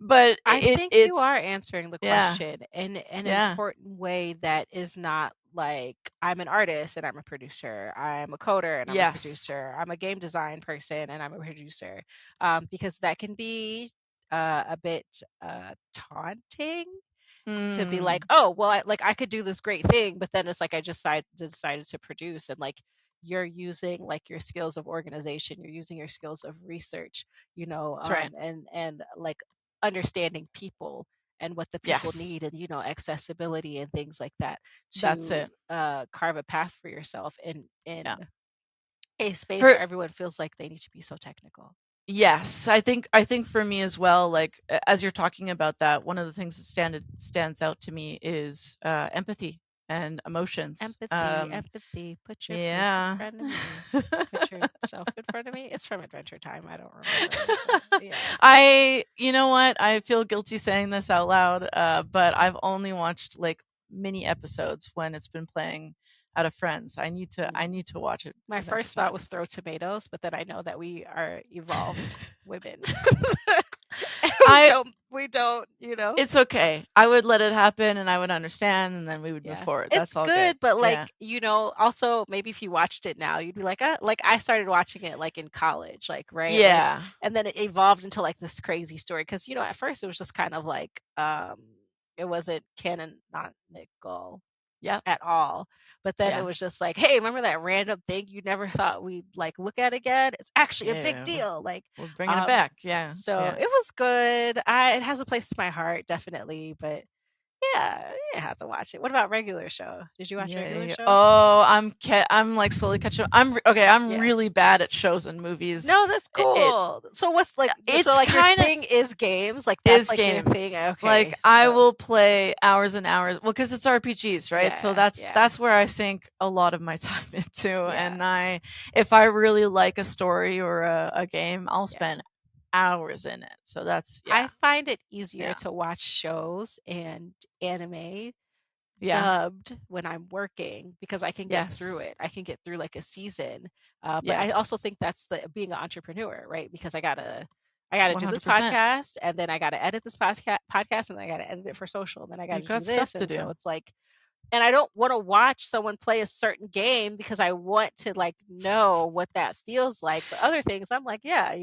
but I think you it's are answering the yeah, question in an yeah, important way that is not like I'm an artist and I'm a producer. I'm a coder and I'm a yes, producer. I'm a game design person and I'm a producer. Because that can be a bit taunting to be like, mm, oh, well, I could do this great thing, but then it's like I just decided to produce, and like you're using like your skills of organization, you're using your skills of research, that's right. and like understanding people and what the people Yes, need, and accessibility and things like that that's to it. carve a path for yourself Yeah. in a space For where everyone feels like they need to be so technical. Yes, I think for me as well, like, as you're talking about that, one of the things that stands out to me is empathy and emotions. Empathy, put your face in Yeah. front of me. Put yourself in front of me. It's from Adventure Time. I don't remember, but yeah. You know what? I feel guilty saying this out loud, but I've only watched like mini episodes when it's been playing out of Friends. I Mm. need to watch it. My Adventure first thought Time. was throw tomatoes, but then I know that we are evolved women. And I we don't, It's okay. I would let it happen and I would understand and then we would move yeah. forward. It's That's all good. good, but like, Yeah. also maybe if you watched it now, you'd be like I started watching it like in college, like, right? Like, Yeah. and then it evolved into like this crazy story. Cause at first it was just kind of like, it wasn't canonical Yep. at all. But then it Yeah. was just like, hey, remember that random thing you never thought we'd like look at again? It's actually a big Yeah. deal. Like, We're bringing it um, back. Yeah. so Yeah. it was good. It has a place in my heart, definitely. But yeah, you have to watch it. What about regular show? Did you watch Yeah, regular yeah. show? Oh, I'm like slowly catching up. Okay, I'm Yeah. really bad at shows and movies. No, that's It cool. So what's like so it's like your kind of thing is games? Like that's is like your thing? games. Like, Okay. I So will play hours and hours, well, because it's RPGs, right? So yeah, that's yeah, that's where I sink a lot of my time into, yeah, and if I really like a story or a game, I'll yeah. spend hours in it. So that's I yeah, find it easier yeah, to watch shows and anime yeah, dubbed when I'm working because I can get through yes, it. I can get through like a season. But I also yes, think that's the being an entrepreneur, right? Because I gotta do this 100%. podcast and then I gotta edit this podcast and then I gotta edit it for social and then I You gotta do got this. stuff to And so do. it's like, and I don't want to watch someone play a certain game because I want to like know what that feels like. But other things, I'm like, yeah,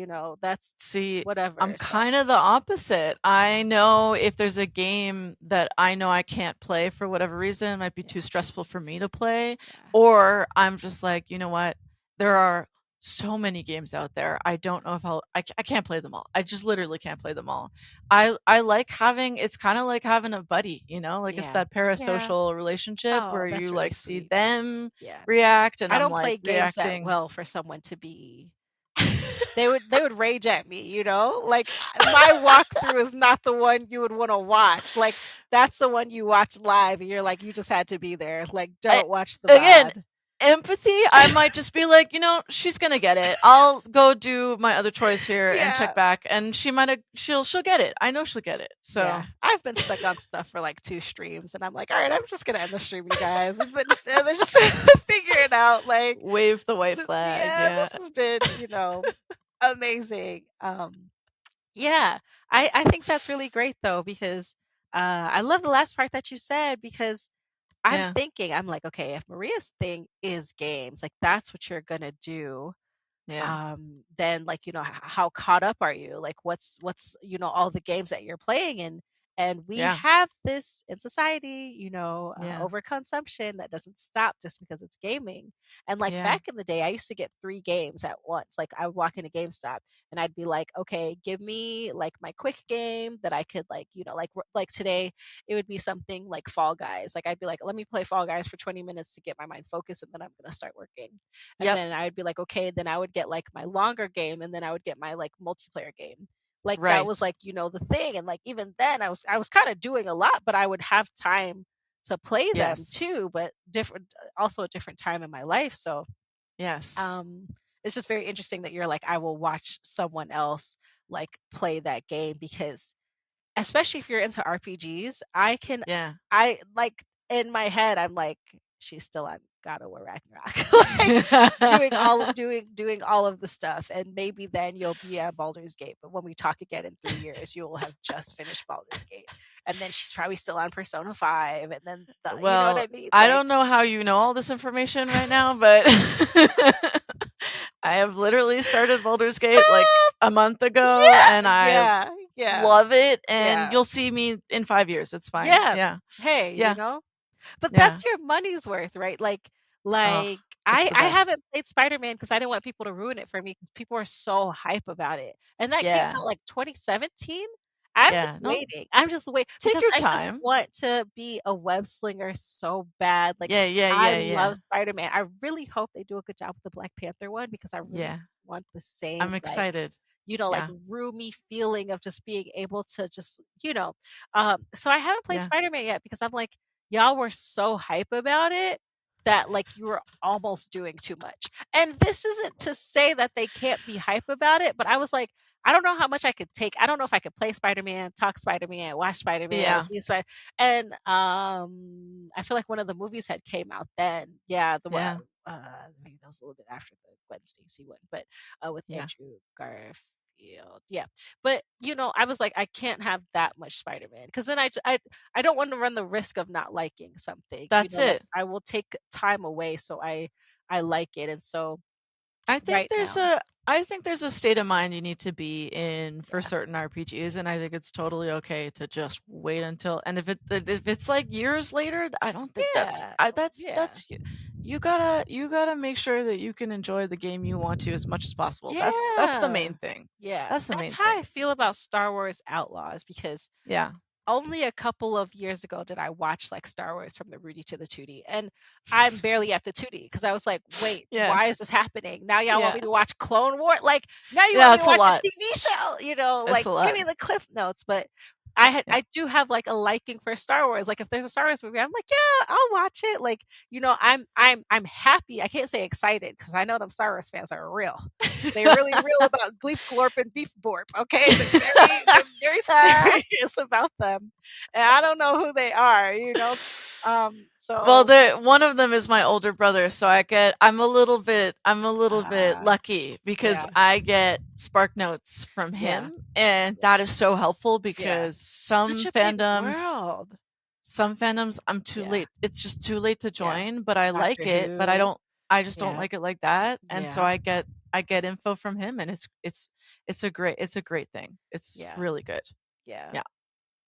that's See, I'm whatever. So kind of the opposite. I know if there's a game that I know I can't play for whatever reason, it might be too yeah, stressful for me to play, yeah, or I'm just like, you know what? There are so many games out there. I don't know if I can't play them all. I just literally can't play them all. I like having, it's kind of like having a buddy, like it's yeah, that yeah. parasocial relationship Oh, where that's you really like see sweet. them Yeah. react and I I'm don't like play games that reacting. well for someone to be they would rage at me, Like my walkthrough is not the one you would want to watch. Like that's the one you watch live and you're like you just had to be there. Like I, don't watch the again, VOD. empathy, I might just be like, she's gonna get it. I'll go do my other chores here and check Yeah. back, and she'll get it. I know she'll get it. Yeah. So I've been stuck on stuff for like 2 streams and I'm like, all right, I'm just gonna end the stream, you guys. And then just figure it out. Like wave the white flag. yeah, Yeah, this has been, amazing. Yeah, I think that's really great though because I love the last part that you said because yeah, I'm like, okay, if Maria's thing is games, like that's what you're gonna do, yeah, then like how caught up are you, like what's all the games that you're playing, and we yeah, have this in society, yeah, overconsumption that doesn't stop just because it's gaming. And like yeah. back in the day I used to get 3 games at once. Like I would walk into GameStop and I'd be like, okay, give me like my quick game that I could like like today it would be something like Fall Guys. Like I'd be like, let me play Fall Guys for 20 minutes to get my mind focused and then I'm going to start working. And Yep. then I would be like, okay, then I would get like my longer game and then I would get my like multiplayer game. Like that was Right. like, the thing. And like even then I was kind of doing a lot, but I would have time to play them Yes. too, but different, also a different time in my life. So Yes. um it's just very interesting that you're like, I will watch someone else like play that game, because especially if you're into RPGs, Yeah. I like in my head, I'm like, she's still on God of War Ragnarok, like doing all of the stuff, and maybe then you'll be at Baldur's Gate. But when we talk again in 3 years, you will have just finished Baldur's Gate, and then she's probably still on Persona 5, and then you know what Well, I mean? I Like, don't know how you know all this information right now, but I have literally started Baldur's Gate like stop! a month ago, Yeah, and I yeah, yeah, love it. And yeah, you'll see me in 5 years. It's fine. yeah. Yeah. Hey, Yeah. but Yeah. that's your money's worth, right? Oh, Like it's I the I best. haven't played Spider-Man because I didn't want people to ruin it for me, because people are so hype about it. And that came Yeah. out like 2017. I'm just Yeah. No, waiting. I'm just waiting take because your I just time. want to be a web slinger so bad. Like Yeah. Yeah. I Yeah. love Yeah. Spider-Man. I really hope they do a good job with the Black Panther one, because I really Yeah. just want the I'm same like excited. like Yeah. roomy feeling of just being able to just, so I haven't played Yeah. Spider-Man yet, because I'm like, y'all were so hype about it that like you were almost doing too much. And this isn't to say that they can't be hype about it, but I was like, I don't know how much I could take. I don't know if I could play Spider-Man, talk Spider-Man, watch Spider-Man, Yeah. be Spider, and I feel like one of the movies had came out then. Yeah, the one, Yeah. maybe that was a little bit after the Gwen Stacy one, but with Yeah. Andrew Garfield. Yeah. But I was like, I can't have that much Spider-Man, because then I don't want to run the risk of not liking something. That's Like it. I will take time away so I like it. And so I think right there's now, a I think there's a state of mind you need to be in for yeah. certain RPGs, and I think it's totally okay to just wait until. And if it's like years later, I don't think Yeah. Yeah. you gotta make sure that you can enjoy the game you want to as much as possible. That's the Yeah. main thing. Yeah. That's the That's main how I thing. feel about Star Wars Outlaws, because Yeah. only a couple of years ago did I watch like Star Wars from the Rudy to the Tootie, and I'm barely at the Tootie, because I was like, wait, Yeah. why is this happening? Now y'all want Yeah. me to watch Clone War? Like now you want Yeah, me to it's a watch a lot. TV show? It's Like a give lot. me the cliff notes. But Yeah. I do have like a liking for Star Wars. Like if there's a Star Wars movie, I'm like, yeah, I'll watch it. Like I'm happy. I can't say excited, because I know them Star Wars fans are real. They're really real about Gleep Glorp and Beef Borp, okay? They're very serious about them, and I don't know who they are. Well, So one of them is my older brother, so I'm a little bit uh, lucky because yeah, I get spark notes from yeah, him, and yeah, that is so helpful yeah. because Such a big world. some fandoms I'm too Yeah, late. It's just too late to yeah. join, but I like Doctor it, but Who. I just don't Yeah, like it like that. And so yeah, I get info from him, and it's a great thing. It's yeah, really good. yeah, Yeah.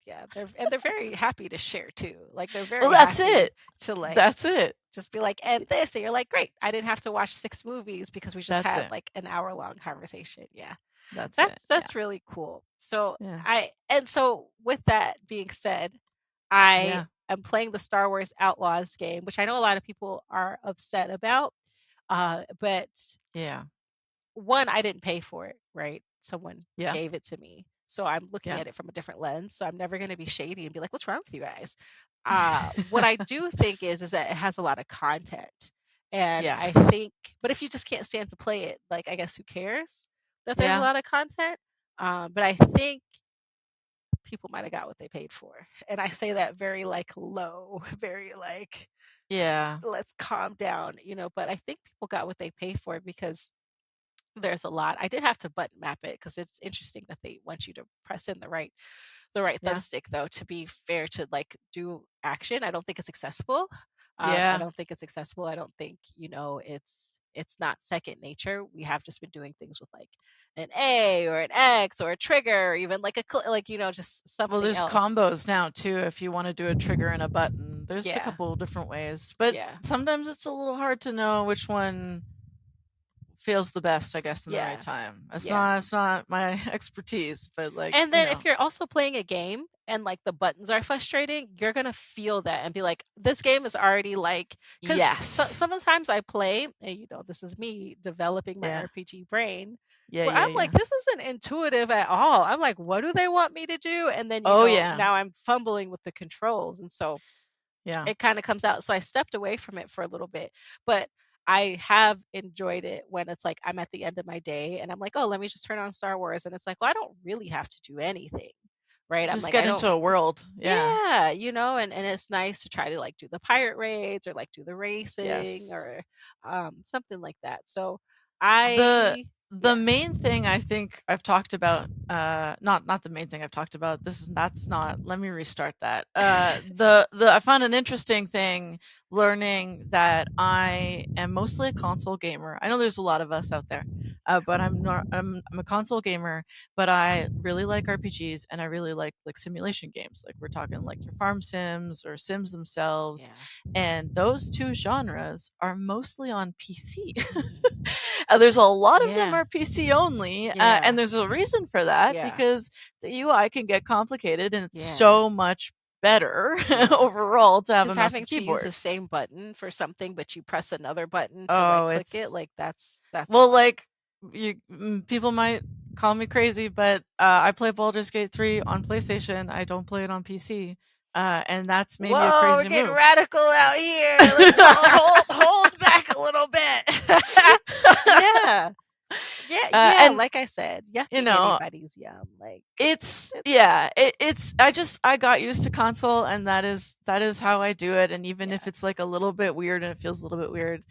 yeah. They're very happy to share too. Like they're Well, very that's happy it. to like That's it. just be like, and this, and you're like, great. I didn't have to watch 6 movies, because we just That's had it. like an hour-long conversation. Yeah. That's it. Yeah. That's really cool. So Yeah. with that being said, I Yeah. am playing the Star Wars Outlaws game, which I know a lot of people are upset about. But Yeah. one, I didn't pay for it, right? Someone Yeah. gave it to me. So I'm looking Yeah. at it from a different lens. So I'm never going to be shady and be like, what's wrong with you guys? What I do think is that it has a lot of content. And I Yes. think, but if you just can't stand to play it, like, I guess who cares that there's a Yeah. lot of content? But I think people might have got what they paid for. And I say that very like low, very like, Yeah. let's calm down, but I think people got what they paid for, because there's a lot. I did have to button map it, because it's interesting that they want you to press in the right Yeah. thumbstick, though, to be fair, to like do action. I don't think it's accessible. I Yeah. don't think it's accessible. I don't think, it's not second nature. We have just been doing things with like an A or an X or a trigger, or even like like, just Well, something there's else. combos now too if you want to do a trigger and a button. There's a Yeah. couple different ways, but Yeah. sometimes it's a little hard to know which one feels the best, I guess, in the right Yeah. time. It's Yeah. not it's not my expertise, but like, And then if you're also playing a game, and like the buttons are frustrating, you're gonna feel that and be like, this game is already like, because Yes. sometimes I play, and this is me developing my Yeah. RPG brain, Yeah, where yeah, I'm like, yeah. this isn't intuitive at all. I'm like, what do they want me to do? And then Oh, yeah. now I'm fumbling with the controls, and so Yeah. it kind of comes out. So I stepped away from it for a little bit, but I have enjoyed it when it's like I'm at the end of my day and I'm like, oh, let me just turn on Star Wars. And it's like, well, I don't really have to do anything. Right. I'm Just like, I get into don't, a world. Yeah. yeah, and it's nice to try to like do the pirate raids or like do the racing or Yes. something like that. So The I, the yeah, main thing I think I've talked about, not the main thing I've talked about. That's not. Let me restart that. The I found an interesting thing learning that I am mostly a console gamer. I know there's a lot of us out there, but I'm not. I'm a console gamer, but I really like RPGs and I really like simulation games. Like we're talking like your farm sims or sims themselves, yeah. and those two genres are mostly on PC. Mhm. There's a lot of them Yeah. are PC only, Yeah. and there's a reason for that Yeah. because the UI can get complicated, and it's Yeah. so much better Yeah. overall to have a Just mouse having and to use the keyboard. same button for something, but you press another button to like Oh, click it, it's like that's a well, lot. like people might call me crazy, but I play Baldur's Gate 3 on PlayStation. I don't play it on PC, and that's maybe a Whoa, we're crazy getting move. radical out here. Let's hold back a little bit. Yeah. Yeah, yeah, And like I said, you yucking know, anybody's yum. Like it's it's yeah, it's I got used to console, and that is how I do it, and even if yeah. it's like a little bit weird and it feels a little bit weird,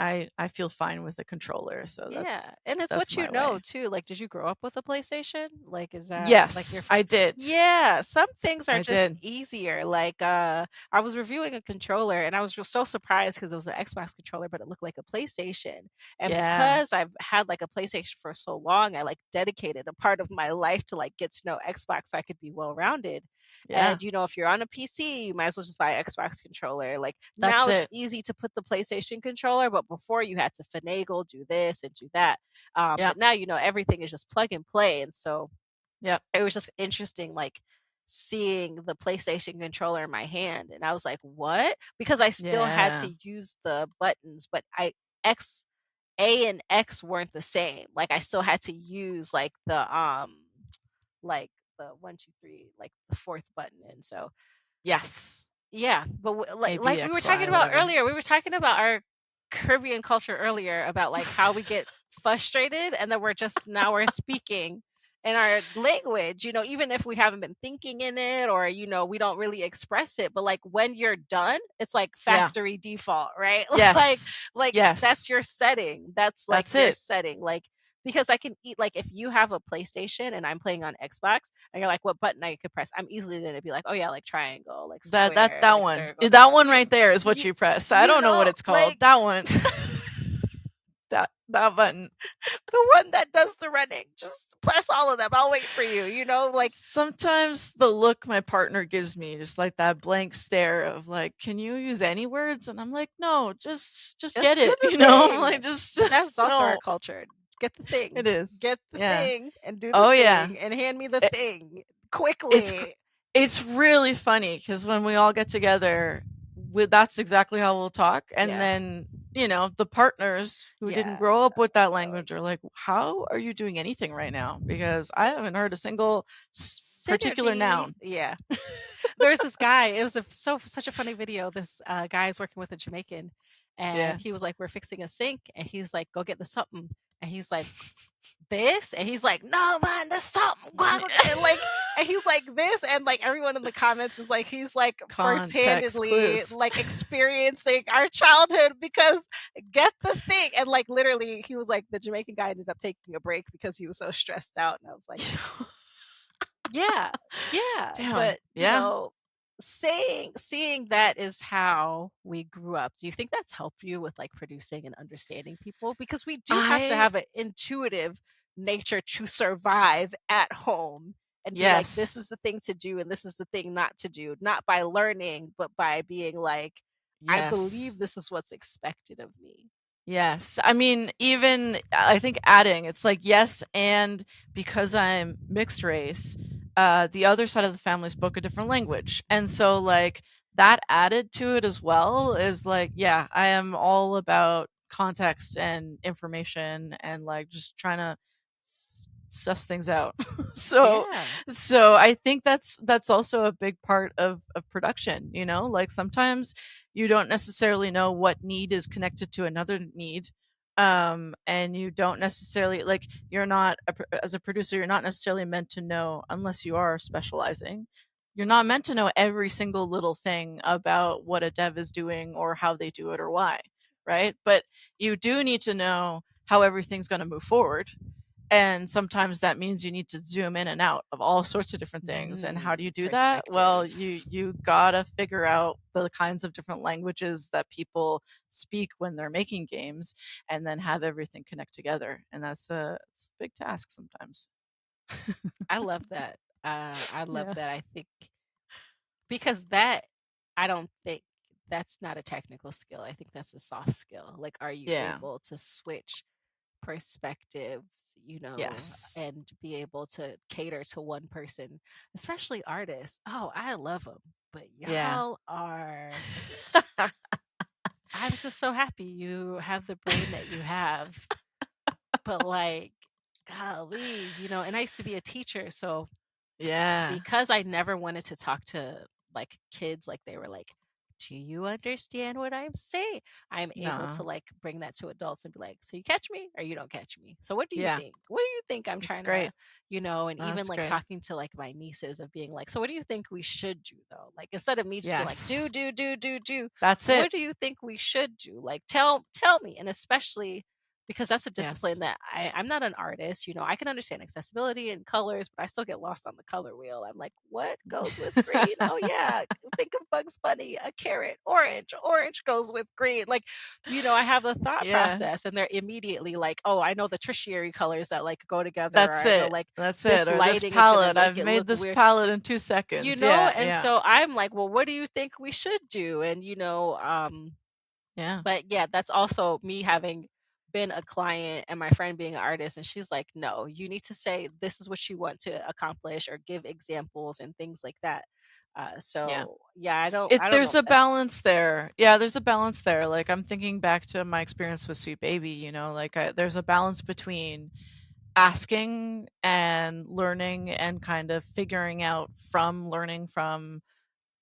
I feel fine with a controller, so Yeah, that's and it's that's what you my know way. too. Like, did you grow up with a PlayStation? Like, is that like your Yes, I did. Yeah, some things are I just did. easier. Like, I was reviewing a controller and I was just so surprised because it was an Xbox controller, but it looked like a PlayStation. And Yeah. because I've had like a PlayStation for so long, I like dedicated a part of my life to like get to know Xbox so I could be well rounded. Yeah. And if you're on a PC, you might as well just buy an Xbox controller. Like That's now it's it. easy to put the PlayStation controller, but before you had to finagle, do this and do that. Yep. But now everything is just plug and play. And so Yep. it was just interesting, like seeing the PlayStation controller in my hand. And I was like, what? Because I still had Yeah. to use the buttons, but X A and X weren't the same. Like I still had to use like the 1, 2, 3, like the fourth button. And so Yes. yeah, but A, like B, we were X, talking Y, about whatever. earlier, we were talking about our Caribbean culture earlier about like how we get frustrated and then we're speaking in our language, even if we haven't been thinking in it or we don't really express it, but like when you're done, it's like Yeah. factory default, right? like Yes. like Yes. that's your setting. That's like That's your it. setting. Like because I can eat like if you have a PlayStation and I'm playing on Xbox and you're like, what button I could press? I'm easily gonna be like, oh yeah, like triangle, like That that square, that like one. circle. That one You right there is what you you press. I you don't know what know, it's called. like That one. That button. the one that does the running. Just press all of them. I'll wait for you. Like Sometimes the look my partner gives me, just like that blank stare of like, "Can you use any words?" And I'm like, "No, just just get do it." the Like thing. just That's also our no. culture. Get the thing. It is. Get the Yeah. thing and do the Oh yeah. thing and hand me the It, thing it's quickly. it's really funny because when we all get together, that's exactly how we'll talk, and Yeah. then the partners who didn't Yeah. grow up with that Oh, language are like, "How are you doing anything right now?" Because I haven't heard a single particular synergy. noun. Yeah. There's this guy. It was such a funny video. This guy is working with a Jamaican, and Yeah. he was like, "We're fixing a sink," and he's like, "Go get the something," and he's like, "This," and he's like, "No man, there's something," and like, and he's like this, and like everyone in the comments is like, he's like Context first-handedly clues. like experiencing our childhood because get the thing, and like literally, he was like the Jamaican guy ended up taking a break because he was so stressed out, and I was like, yeah, yeah, Damn. but Yeah. seeing that is how we grew up. Do you think that's helped you with like producing and understanding people? Because we do have to I have an intuitive nature to survive at home and be like, this Yes. is the thing to do and this is the thing not to do, not by learning, but by being like, I Yes. believe this is what's expected of me. Yes. I mean, even I think adding, it's like, yes, and because I'm mixed race, the other side of the family spoke a different language. And so, like, that added to it as well is like, yeah, I am all about context and information and like just trying to suss things out. so Yeah. so I think that's also a big part of production, you know? Like sometimes you don't necessarily know what need is connected to another need. And you don't necessarily like you're not as a producer you're not necessarily meant to know unless you are specializing. You're not meant to know every single little thing about what a dev is doing or how they do it or why, right? But you do need to know how everything's going to move forward, and sometimes that means you need to zoom in and out of all sorts of different things. And how do you do that? Well, Perspective. you gotta figure out the kinds of different languages that people speak when they're making games, and then have everything connect together. And it's a big task sometimes. I love that. I love Yeah. that. I think because that I don't think that's not a technical skill. I think that's a soft skill. Like, are you Yeah. able to switch perspectives, Yes. and be able to cater to one person, especially artists? Oh, I love them. But Yeah. y'all are, I'm just so happy you have the brain that you have. But like, golly, and I used to be a teacher. So Yeah. because I never wanted to talk to like kids like they were like, do you understand what I'm saying? I'm able to No. like bring that to adults and be like, so you catch me or you don't catch me. So what do you Yeah. think? What do you think I'm That's trying to, great. and even That's like great. talking to like my nieces of being like, so what do you think we should do though? Like instead of me just being like, Yes. do, That's it. what do you think we should do? Like tell me. And especially because that's a discipline Yes. that I'm not an artist. I can understand accessibility and colors, but I still get lost on the color wheel. I'm like, what goes with green? Oh yeah, think of Bugs Bunny, a carrot, orange. Orange goes with green. Like, I have the thought Yeah. process, and they're immediately like, oh, I know the tertiary colors that like go together, or That's I know it. like That's this it. Or this lighting is gonna palette. make I've it made look this weird. palette in 2 seconds. Yeah, And yeah, so I'm like, well, what do you think we should do? And yeah. but yeah, that's also me having been a client and my friend being an artist, and she's like, no, you need to say this is what you want to accomplish or give examples and things like that. Yeah. So yeah, I don't know There's if a that's balance there. Yeah, there's a balance there. Like I'm thinking back to my experience with Sweet Baby, like there's a balance between asking and learning and kind of figuring out from learning from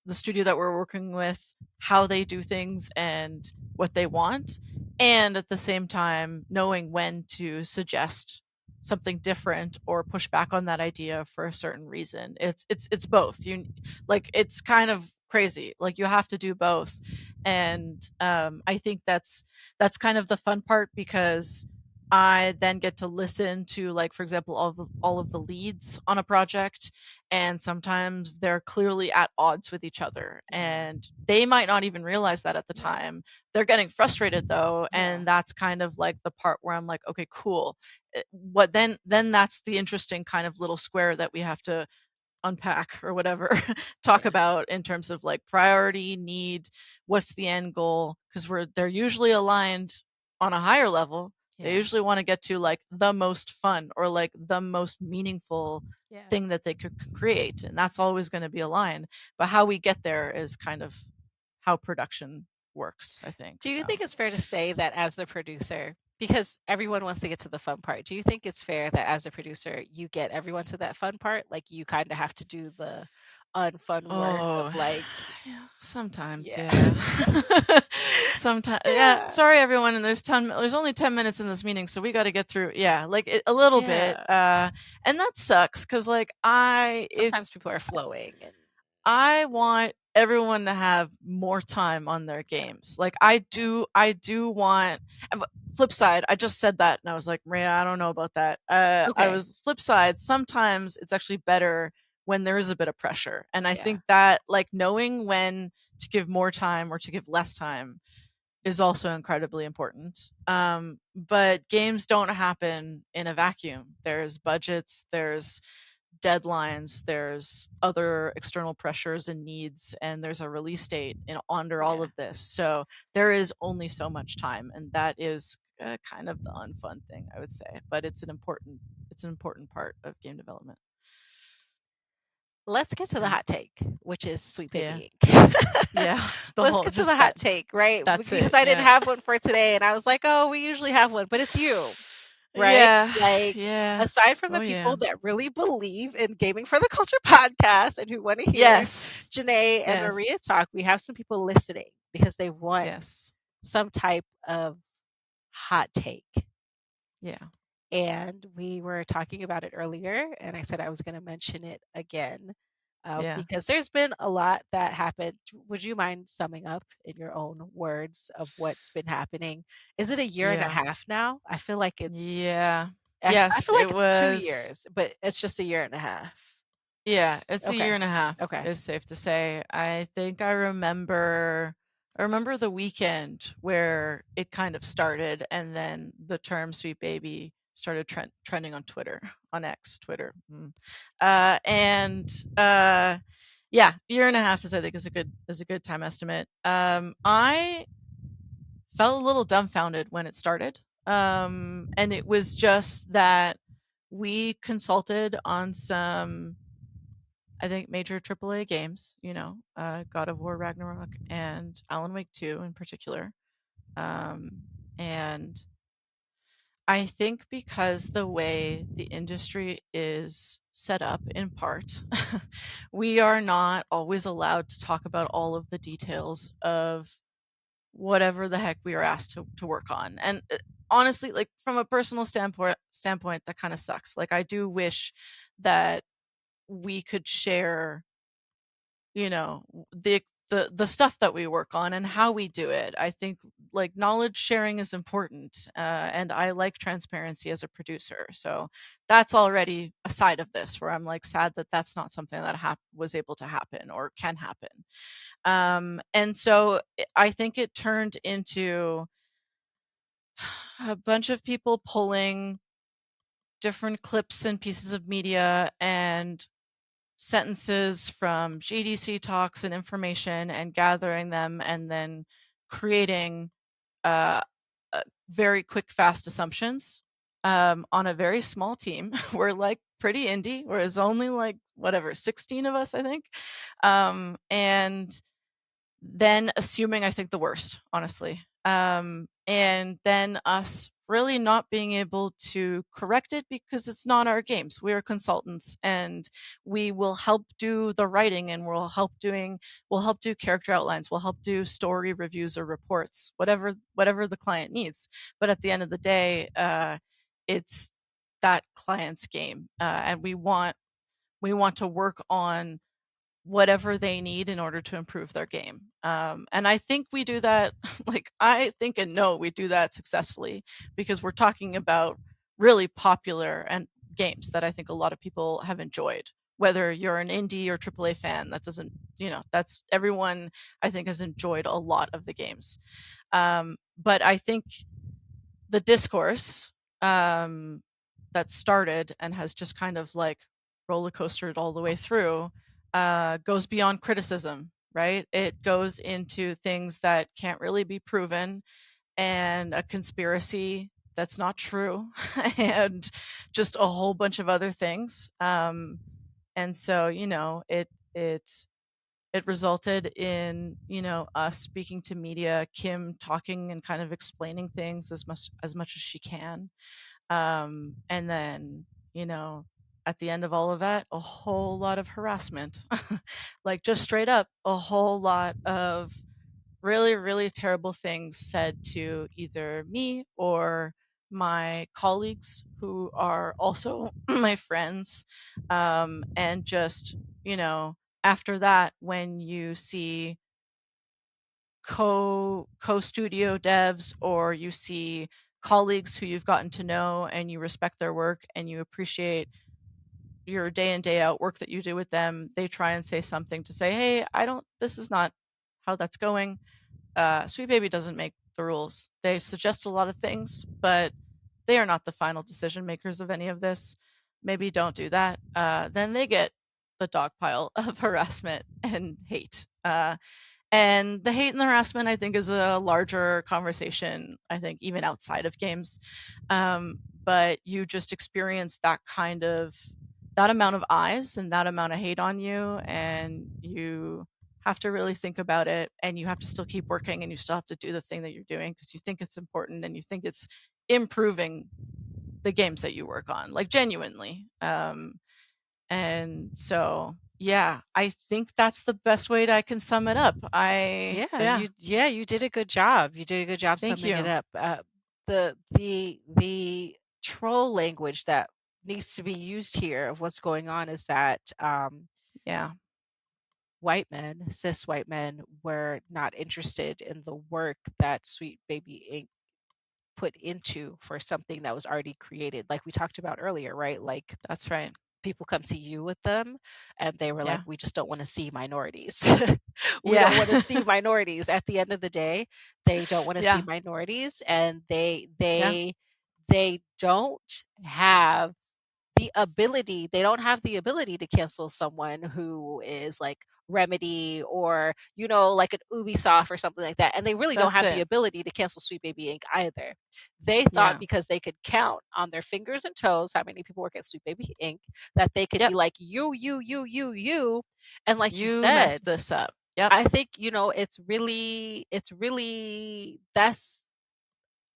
the studio that we're working with, how they do things and what they want, and at the same time knowing when to suggest something different or push back on that idea for a certain reason. It's both. You like it's kind of crazy. Like you have to do both, and I think that's kind of the fun part because I then get to listen to, like, for example, all of the leads on a project, and sometimes they're clearly at odds with each other, yeah, and they might not even realize that at the yeah, time. They're getting frustrated though, yeah, and that's kind of like the part where I'm like, okay, cool. What then? That's the interesting kind of little square that we have to unpack or whatever talk yeah, about in terms of like priority, need, what's the end goal, because they're usually aligned on a higher level. They yeah, usually want to get to like the most fun or like the most meaningful yeah. thing that they could create, and that's always going to be aligned. But how we get there is kind of how production works, I think. Do you So think it's fair to say that as the producer, because everyone wants to get to the fun part, do you think it's fair that as a producer, you get everyone to that fun part? Like you kind of have to do the unfun work of oh, like, yeah, sometimes, yeah, yeah. Sometimes, yeah. yeah, Sorry, everyone. And there's only 10 minutes in this meeting, so we got to get through. Yeah, like a little bit. yeah. And that sucks because, like, if Sometimes people are flowing and I want everyone to have more time on their yeah, games. Like yeah. I do want. Flip side, I just said that, and I was like, Maria, I don't know about that. I Okay. was flip side. Sometimes it's actually better when there is a bit of pressure, and I Yeah. think that like knowing when to give more time or to give less time is also incredibly important. But games don't happen in a vacuum. There's budgets. There's deadlines, there's other external pressures and needs, and there's a release date under all Yeah. of this. So there is only so much time, and that is kind of the unfun thing, I would say. But it's an important part of game development. let's get to the Yeah. hot take, which is Sweet Yeah. Baby Ink. Yeah. The Let's whole get to just the hot take, right? that's Because it. I didn't Yeah. have one for today, and I was like, "Oh, we usually have one," but it's you, right? Yeah. Like, Yeah. aside from Oh the yeah. people that really believe in Gaming for the Culture podcast and who wanna hear Yes. Janae and Maria Yes. talk, we have some people listening because they want Yes. some type of hot take. Yeah. And we were talking about it earlier, and I said I was gonna mention it again, Yeah. because there's been a lot that happened. Would you mind summing up in your own words of what's been happening? Is it a year and a Yeah. half now? I feel like it's Yeah. I Yes, feel like it it's 2 was. years, but it's just a year and a half. Yeah, it's a Okay. year and a half, Okay. is safe to say. I think I remember the weekend where it kind of started, and then the term "sweet baby" started trending on Twitter, on X, Twitter. And yeah, year and a half is, I think, is a good time estimate. I felt a little dumbfounded when it started, and it was just that we consulted on some, I think, major AAA games, God of War Ragnarok and Alan Wake 2 in particular. And I think because the way the industry is set up, in part, we are not always allowed to talk about all of the details of whatever the heck we are asked to work on. And honestly, like, from a personal standpoint, that kind of sucks. Like, I do wish that we could share, the stuff that we work on and how we do it. I think, like, knowledge sharing is important, and I like transparency as a producer. So that's already a side of this where I'm like sad that that's not something that was able to happen or can happen. And so I think it turned into a bunch of people pulling different clips and pieces of media and sentences from GDC talks and information and gathering them, and then creating uh, very quick, fast assumptions on a very small team. We're like pretty indie. There's only like whatever 16 of us, I think, and then assuming, I think, the worst, honestly. And then us really not being able to correct it because it's not our games. We are consultants, and we will help do the writing, and we'll help do character outlines, we'll help do story reviews or reports, whatever the client needs. But at the end of the day, it's that client's game, and we want to work on whatever they need in order to improve their game. And I think we do that, like, I think and know we do that successfully because we're talking about really popular and games that I think a lot of people have enjoyed. Whether you're an indie or AAA fan, that doesn't, that's everyone, I think, has enjoyed a lot of the games. But I think the discourse that started and has just kind of like roller coastered all the way through goes beyond criticism, right? It goes into things that can't really be proven, and a conspiracy that's not true, and just a whole bunch of other things. And so, it resulted in, us speaking to media, Kim talking and kind of explaining things as much as she can, and then, at the end of all of that, a whole lot of harassment. Like, just straight up a whole lot of really, really terrible things said to either me or my colleagues who are also my friends. And just, after that, when you see co studio devs, or you see colleagues who you've gotten to know and you respect their work and you appreciate your day in day out work that you do with them, they try and say something to say, hey, this is not how that's going. Sweet Baby doesn't make the rules. They suggest a lot of things, but they are not the final decision makers of any of this. Maybe don't do that. Then they get the dog pile of harassment and hate. And the hate and the harassment, I think, is a larger conversation, I think, even outside of games. But you just experience that amount of eyes and that amount of hate on you, and you have to really think about it, and you have to still keep working, and you still have to do the thing that you're doing because you think it's important and you think it's improving the games that you work on, like genuinely. And so yeah, I think that's the best way that I can sum it up. Yeah, You did a good job. You did a good job thank summing it you. up. The troll language that needs to be used here of what's going on is that Yeah, cis white men, were not interested in the work that Sweet Baby Inc. put into for something that was already created, like we talked about earlier, right? Like that's right. people come to you with them and they were like, Yeah, we just don't want to see minorities. We don't want to yeah. see minorities. At the end of the day, they don't want to see Yeah, minorities, and they yeah, they they don't have they don't have the ability to cancel someone who is like Remedy, or like an Ubisoft or something like that, and they really don't that's have the it. ability to cancel Sweet Baby Inc. either. They thought Yeah, because they could count on their fingers and toes how many people work at Sweet Baby Inc. that they could be yep. like, you, and like you You said, messed this up. Yep. I think it's really that's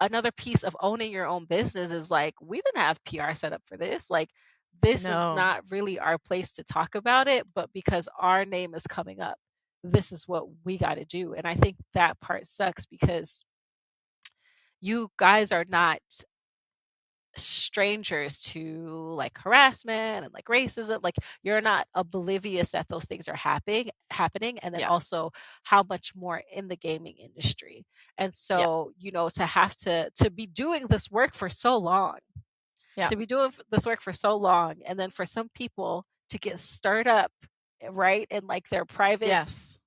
another piece of owning your own business. Is like, we didn't have PR set up for this. Like, this is No. not really our place to talk about it, but because our name is coming up, this is what we got to do. And I think that part sucks because you guys are not strangers to like harassment and like racism. Like, you're not oblivious that those things are happening, and then Yeah, also how much more in the gaming industry. And yeah, so, to have to be doing this work for so long, yeah. this work for so long, and then for some people to get stirred up, right, in like their private Yes,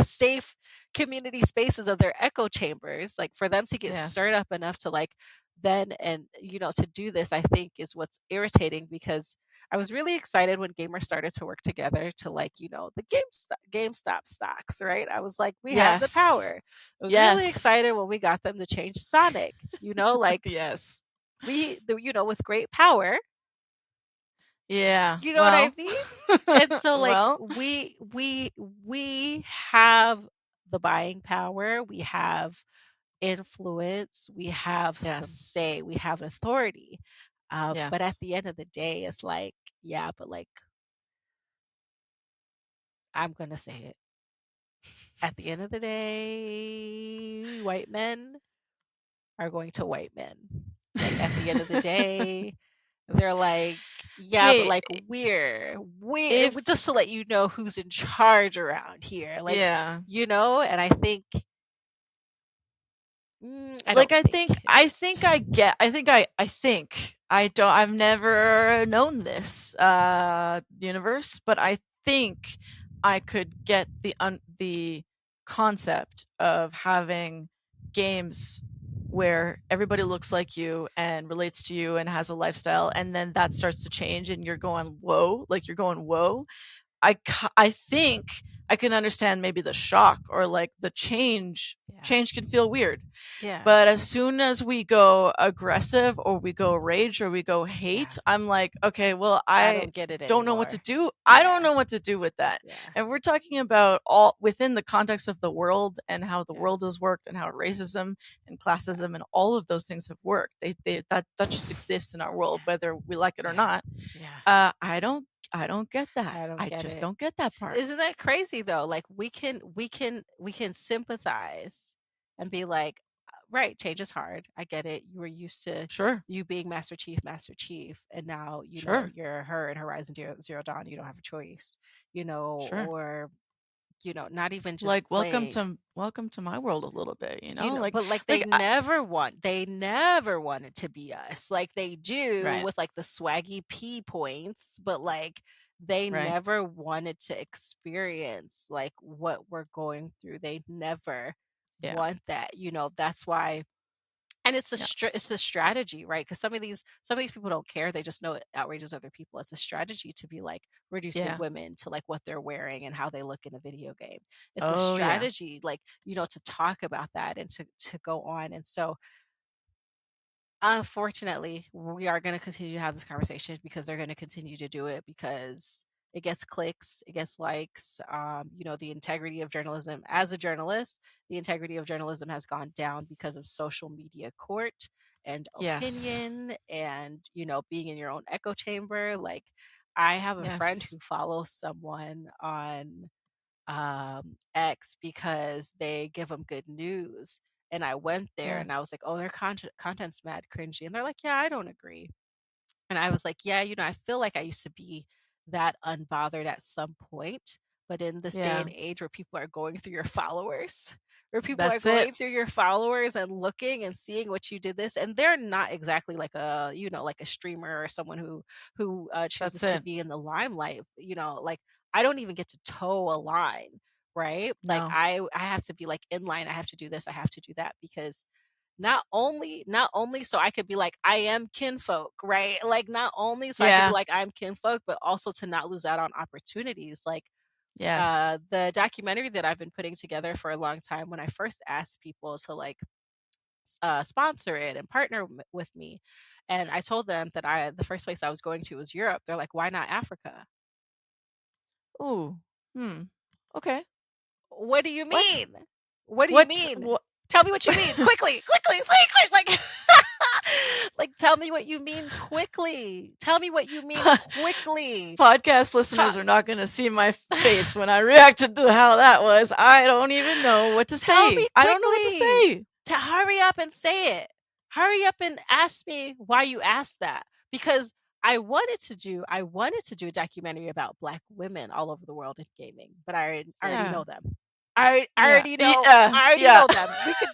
safe community spaces of their echo chambers, like for them to get stirred yes. up enough to like then and to do this, I think is what's irritating. Because I was really excited when gamers started to work together to like, the GameStop stocks, right? I was like, we have the Yes. power. I was really Yes. excited when we got them to change Sonic, like Yes. with great power, Yeah. you know what I Well. mean? And so like Well. we have the buying power, we have influence, we have some Yes. say, we have authority. But at Yes. the end of the day, it's like, yeah, but like, I'm gonna say it. At the end of the day, white men are going to white men. Like, at the end of the day, they're like, yeah, but Hey, like, we just if to let you know who's in charge around here. Like, yeah. and I think, I Like don't I think. think I don't I've never known this universe, but I think I could get the concept of having games where everybody looks like you and relates to you and has a lifestyle, and then that starts to change and you're going whoa, like you're going whoa. I think I can understand maybe the shock or like the change. Yeah. Change can feel weird, Yeah. but as soon as we go aggressive or we go rage or we go Yeah. hate, I'm like, okay, well, I I don't get it don't know what to anymore. do. I don't Yeah. know what to do with that. Yeah. And we're talking about all within the context of the world and how the Yeah. world has worked and how racism and classism and all of those things have worked. That just exists in our world, whether we like it or Yeah. not. Yeah. I don't get that. I don't I get just it. don't get that part. Isn't that crazy though? Like, we can sympathize and be like, right, change is hard. I get it. You were used to Sure. you being Master Chief, and now, Sure. you're her in Horizon Zero Dawn. You don't have a choice, Sure. or not even just Like playing. welcome to my world a little bit, you know? But like, Like I, they never wanted to be us. Like, they do right. with like the swaggy P points, but like, they Right. never wanted to experience like what we're going through. They never Yeah. want that. That's why. And Yeah. it's the strategy, right? Because some of these people don't care. They just know it outrages other people. It's a strategy to be like reducing Yeah. women to like what they're wearing and how they look in a video game. It's a Oh, yeah. strategy, like, to talk about that and to go on. And so Unfortunately, we are going to continue to have this conversation because they're going to continue to do it because it gets clicks, it gets likes. The integrity of journalism, as a journalist, the integrity of journalism has gone down because of social media court and Yes. opinion and, being in your own echo chamber. Like, I have a friend Yes. who follows someone on X because they give them good news. And I went there Yeah. and I was like, oh, their content's mad cringy. And they're like, yeah, I don't agree. And I was like, yeah, I feel like I used to be that unbothered at some point. But in this day Yeah. and age where people are going through your followers, where people are That's it. going through your followers and looking and seeing what you did this, and they're not exactly like like a streamer or someone who chooses That's to it. be in the limelight. Like I don't even get to toe a line, right? Like No. I have to be like in line. I have to do this. I have to do that because not only so I could be like I am kinfolk, right? Like not only so I could be Yeah. like I'm kinfolk, but also to not lose out on opportunities. Like Yes. the documentary that I've been putting together for a long time, when I first asked people to like sponsor it and partner with me, and I told them that the first place I was going to was Europe. They're like, why not Africa? Ooh. Okay. What do you What? mean? What do you What? mean? What? Tell me what you mean. Quickly, quickly, say it quick. Like, like, tell me what you mean quickly. Tell me what you mean quickly. Podcast listeners are not going to see my face when I reacted to how that was. I don't even know what to Tell me say. I don't know what to quickly. say. To hurry up and say it. Hurry up and ask me why you asked that. Because I wanted to do a documentary about Black women all over the world in gaming, but I already Yeah. know them. I Yeah. already know. Yeah. I already Yeah. know them.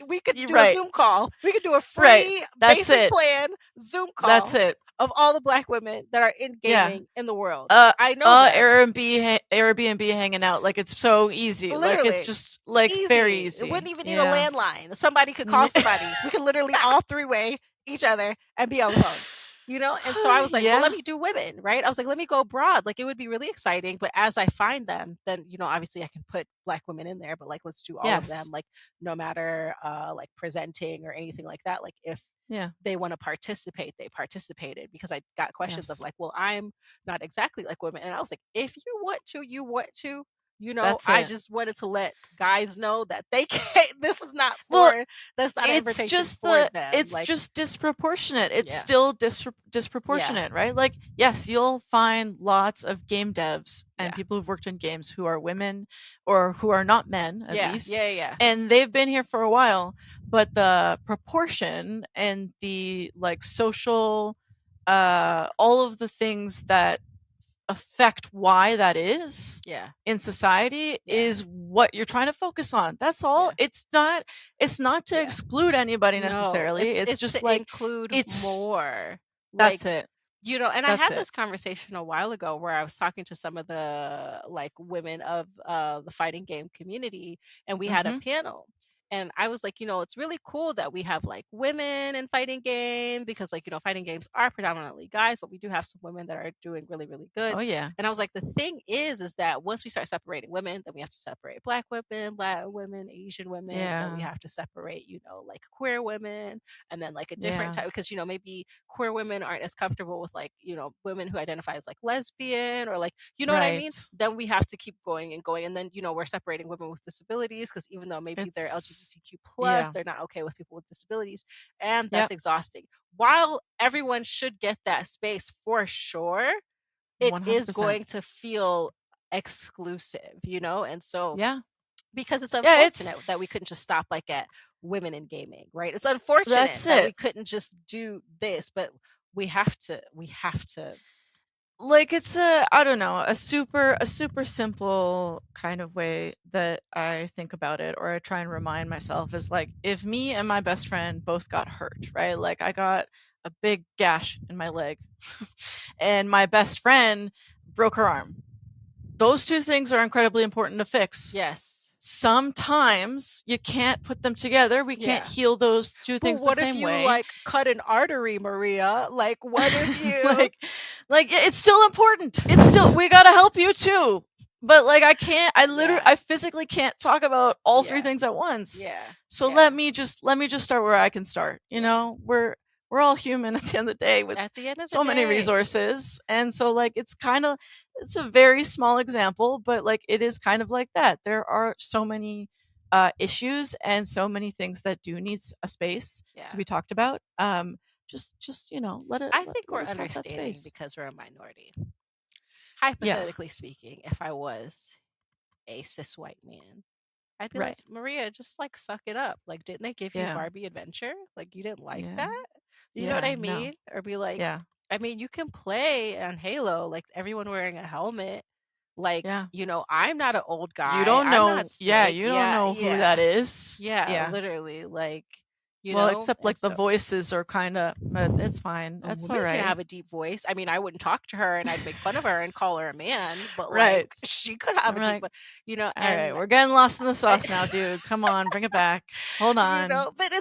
We could You're do a right. Zoom call. We could do a Right. free That's basic it. plan Zoom That's call it. of all the Black women that are in Yeah. gaming in the world. I know them. Airbnb hanging out. Like, it's so easy. Like, it's Literally. just like very Easy. It easy. wouldn't even need a Yeah. landline. Somebody could call somebody. We could literally all three-way each other and be on the phone. And so I was like, well, let Yeah. me do women, right? I was like, let me go broad. Like, it would be really exciting. But as I find them, then, obviously I can put Black women in there, but like, let's do all of them. Yes. Like, no matter like presenting or anything like that. Like, if Yeah. they want to participate, they participated, because I got questions of Yes. like, well, I'm not exactly like women. And I was like, if you want to, you want to. That's I it. just wanted to let guys know that they can't. This is not Well, for. That's not an it's invitation just for them. it's Like, just disproportionate. It's yeah, still yeah, disproportionate, right? Like, yes, you'll find lots of game devs and yeah, people who've worked in games who are women or who are not men, at yeah, least, yeah, yeah, and they've been here for a while, but the proportion and the like social all of the things that affect why that is yeah, in society yeah, is what you're trying to focus on. That's all. yeah. It's not to Yeah. exclude anybody No, necessarily. It's it's just to like include it's more. that's Like, it. and I That's had it. this conversation a while ago where I was talking to some of the like women of the fighting game community, and we had a Mhm. panel. And I was like, it's really cool that we have like women in fighting game, because like, fighting games are predominantly guys, but we do have some women that are doing really, really good. Oh yeah. And I was like, the thing is that once we start separating women, then we have to separate Black women, Latin women, Asian women, then we Yeah. have to separate, like queer women, and then like a different Yeah. type, because maybe queer women aren't as comfortable with like women who identify as like lesbian, or like, what I mean. Right. Then we have to keep going and going, and then we're separating women with disabilities, because even though maybe they're It's LGBTQ plus, yeah. they're not okay with people with disabilities, and that's Yep. exhausting. While everyone should get that space for sure, it is 100%. going to feel exclusive, and so, Yeah. because it's Yeah, it's unfortunate that we couldn't just stop like at women in gaming, right? It's unfortunate that's that we it. couldn't just do this, but we have to. Like, it's a I don't know, a super simple kind of way that I think about it, or I try and remind myself, is like, if me and my best friend both got hurt, right? Like, I got a big gash in my leg and my best friend broke her arm. Those two things are incredibly important to fix. Yes. Sometimes you can't put them together. We can't Yeah. heal those two But things the what if same you way. like cut an artery, Maria? Like, what if you like it's still important. It's still, we gotta help you too. But like, I can't. Yeah. I physically can't talk about all three Yeah. things at once. Yeah. So Yeah. let me just start where I can start. Yeah. We're we're all human at the end of the day with At the end of the so many day. resources. And so like it's a very small example, but like it is kind of like that. There are so many issues and so many things that do need a space Yeah. to be talked about. Just let I think we're us have that understanding space. because we're a minority. Hypothetically speaking, if I was a cis white man, I'd be like, Right. Maria, just like suck it up. Like, didn't they give you Yeah. Barbie Adventure? Like, you didn't like Yeah. that? You know Yeah. what I No. mean? Or be like, Yeah. I mean, you can play on Halo, like everyone wearing a helmet. Like, Yeah. I'm not an old guy. You don't I'm know. not Yeah. sick. You don't Yeah, know who that yeah, is. yeah. Yeah. Literally, like, Well, except and like the so voices are kind of, but it's fine. a That's all woman can right. have a deep voice. I mean, I wouldn't talk to her and I'd make fun of her and call her a man, but Right. like she could have I'm a deep like, voice, all right, and we're getting lost in the sauce now, dude. Come on, bring it back. Hold on. but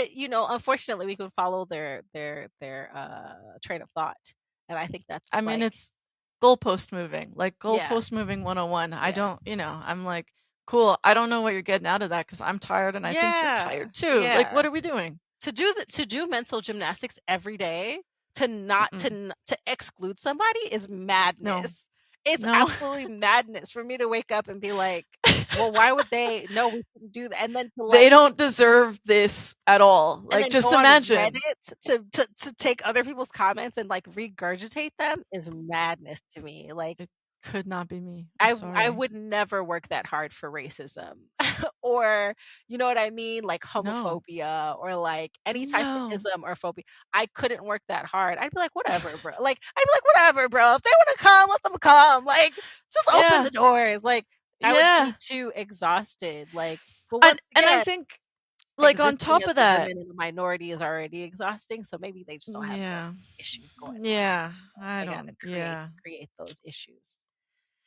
unfortunately we can follow their train of thought. And I think that's I mean, like, it's goalpost moving, like yeah, goalpost moving 101. I yeah, don't, I'm like, cool. I don't know what you're getting out of that because I'm tired and I think you're yeah, tired too. Like, what yeah. are we doing? To do mental gymnastics every day, to not Mm-mm. to exclude somebody is No. madness. It's No. absolutely madness for me to wake up and be like, well, why would they? No, we shouldn't do that. And then to They like, don't deserve this at all. and Like, then just go on imagine. Reddit to take other people's comments and like regurgitate them is madness to me. Like, It could not be me. I'm I sorry. would never work that hard for racism or, you know what I mean? Like No. homophobia or like any type of No. ism or phobia. I couldn't work that hard. I'd be like, whatever, bro. Like, I'd be like, whatever, bro. If they want to come, let them come. Like, just open Yeah. the doors. Like, I would Yeah. be too exhausted. Like, but once And I again, think, like, on existing top as of a that, woman in a minority is already exhausting. So maybe they just don't have yeah. enough issues going on. Yeah. I They gotta don't. Yeah. create those issues.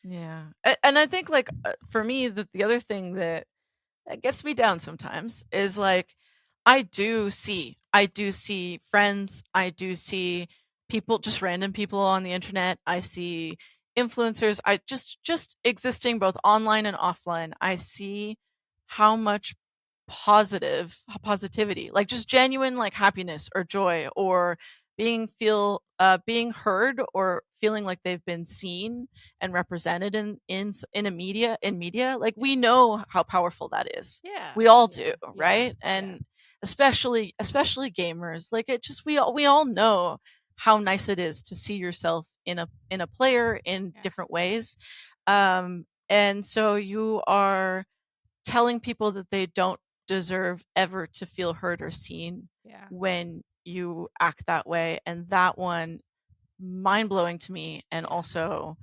Yeah. And I think, like, for me, the other thing that gets me down sometimes is like, I do see friends, I do see people, just random people on the internet, I see influencers, I just existing both online and offline, I see how much positivity, like just genuine like happiness or joy or being heard or feeling like they've been seen and represented in media. Like, we know how powerful that is. Yeah. We all Yeah. do, Yeah. right? And especially gamers, like, it just, we all know how nice it is to see yourself in a player in Yeah. different ways. And so you are telling people that they don't deserve ever to feel heard or seen Yeah. when you act that way. And that one, mind-blowing to me, and Yeah. also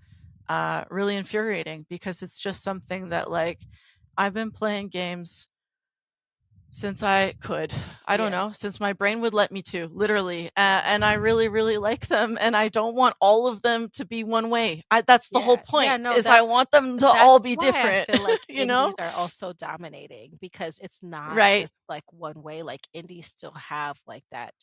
really infuriating, because it's just something that, like, I've been playing games since I could. I don't Yeah. know, since my brain would let me to, literally. And I really, really like them, and I don't want all of them to be one way. That's the whole point. Yeah, no, Is I want them to all be why I different. feel like You know? indies are also dominating, because it's not Right. just like one way. Like, indies still have like that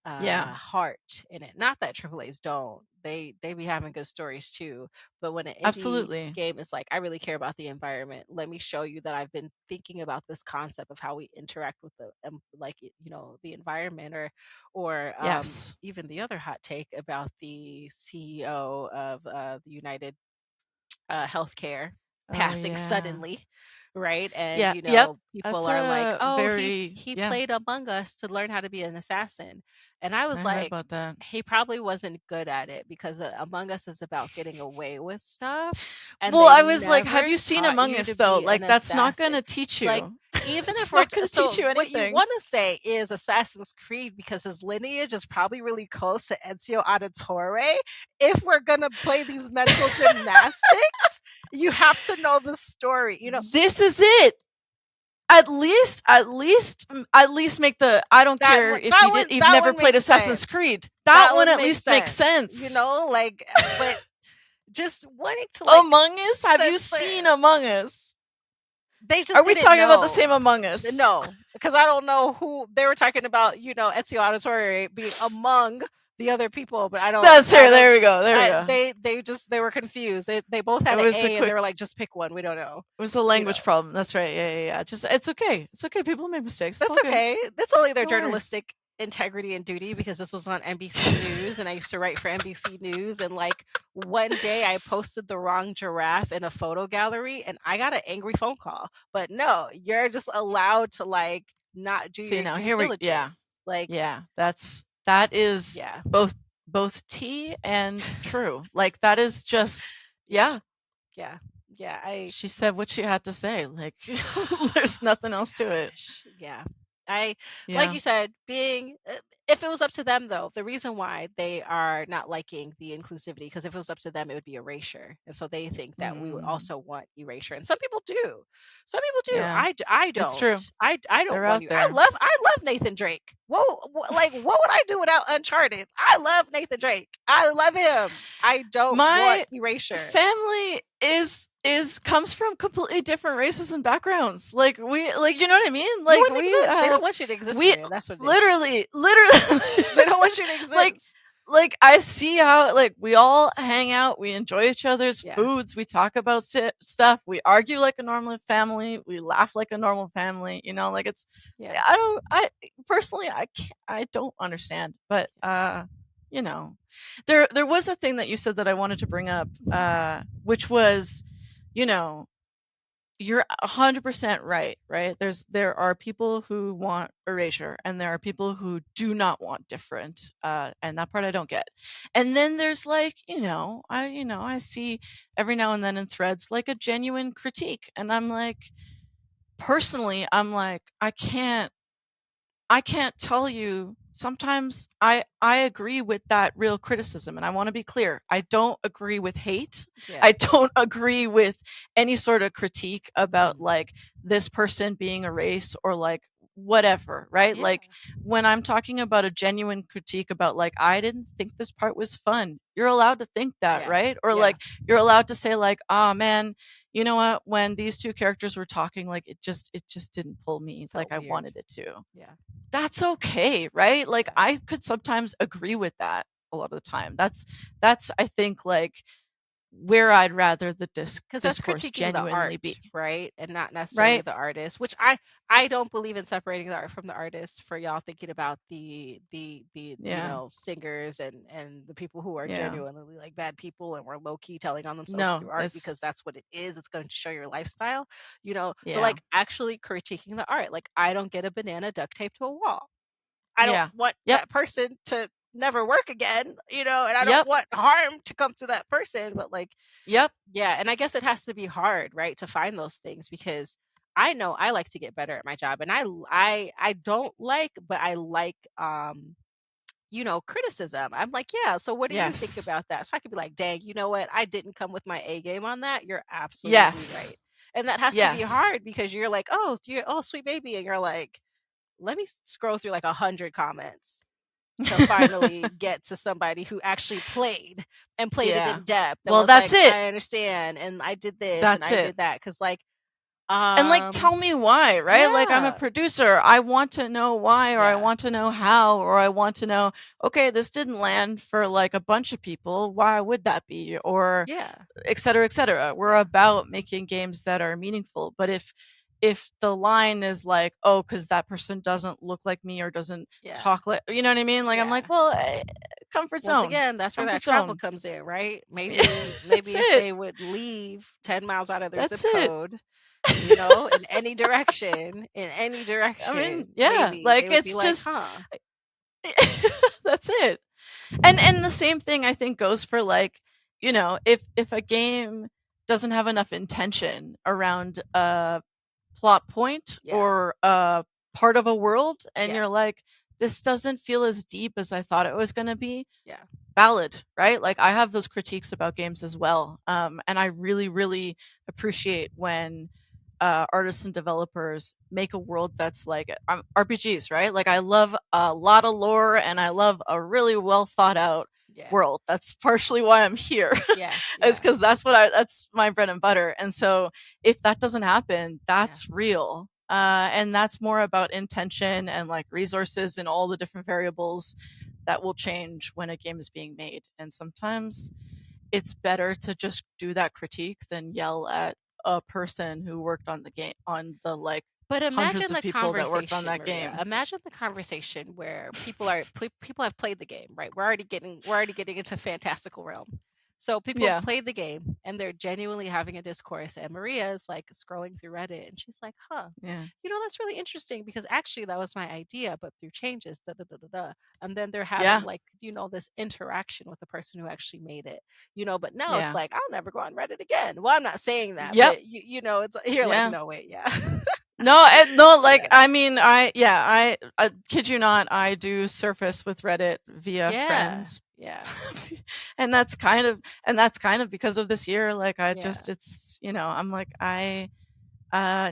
Yeah. heart in it. Not that AAA's don't. They be having good stories too. But when an indie Absolutely. game is like, I really care about the environment. Let me show you that I've been thinking about this concept of how we interact with the the environment, or Yes. even the other hot take about the CEO of the United Healthcare Oh, passing yeah. suddenly, right? And Yeah. Yep. people That's are like, a "Oh, very, he yeah. played Among Us to learn how to be an assassin," and I was I heard like, about that. he probably wasn't good at it, because Among Us is about getting away with stuff, and Well, they I was like, have never you seen taught Among you Us to though? be an Like, that's not assassin. gonna teach Like, you. even It's if we're not gonna teach you what you anything. want to say is Assassin's Creed, because his lineage is probably really close to Ezio Auditore. If we're gonna play these mental gymnastics, you have to know the story. This is it. At least make the, I don't That care one, if that you one, you've that never one played makes Assassin's sense. Creed. That one at makes least makes sense. sense. Like, but just wanting to like Among Us? Have you seen Among Us? They just Are we didn't talking about the know. same Among Us? No, because I don't know who they were talking about. Ezio Auditore being among the other people, but I don't. That's her. There we go. There we go. They were confused. They both had It an was a A, and they quick. were like, just pick one. We don't know. It was a language problem. That's right. Yeah. Just, it's okay. It's okay. People make mistakes. It's That's all good. okay. That's only their No worries. journalistic integrity and duty because this was on NBC News and I used to write for NBC News, and like one day I posted the wrong giraffe in a photo gallery and I got an angry phone call. But no, you're just allowed to like not do See, your now due here diligence. Like, yeah, that is yeah, both tea and true. Like, that is just, yeah, yeah, yeah, yeah. I she said what she had to say. Like, there's nothing else to it. Gosh, yeah. I like Yeah. you said, being if it was up to them though, the reason why they are not liking the inclusivity, because if it was up to them, it would be erasure. And so they think that we would Mm, also want erasure. And some people do. Some people do. yeah, I it's don't. true. I don't They're want out you. there. I love Nathan Drake. Like what would I do without Uncharted? I love Nathan Drake. I love him. I don't want My erasure. family is comes from completely different races and backgrounds. Like, we, like, you know what I mean? You Like, wouldn't we exist. They don't have want you to exist, we Maria. That's what it is. literally They don't want you to like exist. I see how, like, we all hang out, we enjoy each other's Yeah. foods, we talk about stuff, we argue like a normal family, we laugh like a normal family, you know, like, it's, Yeah. I personally, I can't, I don't understand, but you know, there was a thing that you said that I wanted to bring up, which was, you know, you're 100% right, right? There are people who want erasure and there are people who do not want different, and that part I don't get. And then there's, like, I see every now and then in threads like a genuine critique, and I'm like, personally, I'm like, I can't tell you. Sometimes I agree with that real criticism, and I want to be clear. I don't agree with hate. Yeah. I don't agree with any sort of critique about, Mhm. like, this person being a race or, like, whatever, right? Yeah. Like, when I'm talking about a genuine critique about, like, I didn't think this part was fun. You're allowed to think that, Yeah. right? Or, Yeah. like, you're allowed to say, like, "Oh man, you know what? When these two characters were talking, like, it just didn't pull me like Felt I weird. wanted it to." Yeah. That's okay, right? Like, Yeah. I could sometimes agree with that a lot of the time. That's I think, like, where I'd rather the Because that's discourse critiquing the genuinely art, be, right? And not necessarily right? the artist, which I don't believe in separating the art from the artist for y'all thinking about the Yeah. singers and the people who are Yeah. genuinely like bad people and were low key telling on themselves No, through art because it's that's what it is. It's going to show your lifestyle, but yeah. like actually critiquing the art. Like I don't get a banana duct taped to a wall. I don't Yeah. want Yep. that person to never work again, and I don't Yep. want harm to come to that person. But like, Yep. yeah, and I guess it has to be hard, right, to find those things because I know I like to get better at my job, and I don't like, but I like criticism. I'm like, yeah, so what do you think Yes. about that? So I could be like, dang, you know what? I didn't come with my A game on that. You're absolutely Yes. right. And that has to be Yes. hard because you're like, oh, sweet baby, and you're like, let me scroll through like 100 comments to finally get to somebody who actually played and played it Yeah. in depth and Well, was like, that's it. I understand and I did this and That's I it. did that. Cause like, And, like, tell me why, right? Like, I'm a yeah, producer. I want to know why, or I yeah, want to know how, or I want to know, okay, this didn't land for, like, a bunch of people. Why would that be? Or yeah, et cetera, et cetera. We're yeah, about making games that are meaningful. But if the line is like, oh, because that person doesn't look like me or doesn't yeah, talk like, you know what I mean? Like, I'm yeah. like, well, comfort Once zone, again, that's where that comfort travel zone. comes in, right? That's Maybe if it. they would leave 10 miles out of their zip That's it. code, in any I mean, direction, yeah, maybe they like, would be it's like, just, huh, that's it. And the same thing I think goes for, like, if a game doesn't have enough intention around a plot point yeah, or a part of a world, and yeah, you're like, this doesn't feel as deep as I thought it was going to be, yeah, valid, right? Like, I have those critiques about games as well, and I really, really appreciate when artists and developers make a world that's like, RPGs, right? Like, I love a lot of lore and I love a really well thought out yeah, world. That's partially why I'm here. yeah, Is yeah, because that's my bread and butter. And so if that doesn't happen, yeah, that's real. And that's more about intention and, like, resources and all the different variables that will change when a game is being made. And sometimes it's better to just do that critique than yell at a person who worked on the game, on the, like, But hundreds imagine of the people that worked on conversation, that Maria. game. Imagine the conversation where people have played the game, right? We're already getting into fantastical realm. So people have Yeah. played the game and they're genuinely having a discourse. And Maria is like scrolling through Reddit and she's like, huh, Yeah. that's really interesting because actually that was my idea, but through changes, da da da da da. And then they're having Yeah. like, this interaction with the person who actually made it, but now it's Yeah. like, I'll never go on Reddit again. Well, I'm not saying that, Yep. but it's you're like, Yeah. no, wait, yeah. No, no, like, Yeah. I mean, I kid you not, I do surface with Reddit via Yeah. friends. Yeah. And that's kind of because of this year. Like, Yeah. it's, I'm like, I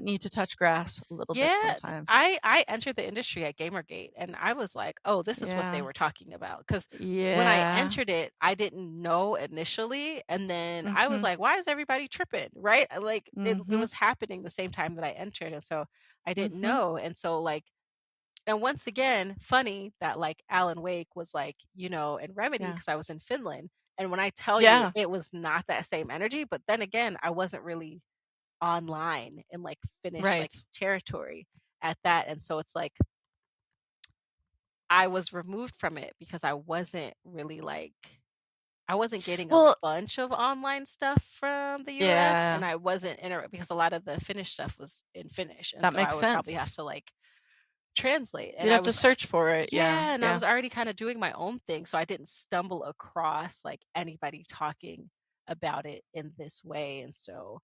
need to touch grass a little bit Yeah. sometimes. I entered the industry at Gamergate and I was like, oh, this is what they Yeah. were talking about. Because when I Yeah. entered it, I didn't know initially. And then I was Mhm. like, why is everybody tripping? Right? Like it Mhm. was happening the same time that I entered. And so I didn't Mhm. know. And so like, and once again, funny that like Alan Wake was like, in Remedy Yeah. because I was in Finland. And when I tell you Yeah. it was not that same energy, but then again, I wasn't really online in like Finnish like Right. territory at that. And so it's like I was removed from it because I wasn't really like I wasn't getting a Well, bunch of online stuff from the US and yeah, I wasn't because a lot of the Finnish stuff was in Finnish. And that so I makes would probably have sense. to like translate. And You'd I have to was search for it. Yeah. yeah, and I Yeah. was already kind of doing my own thing. So I didn't stumble across like anybody talking about it in this way. And so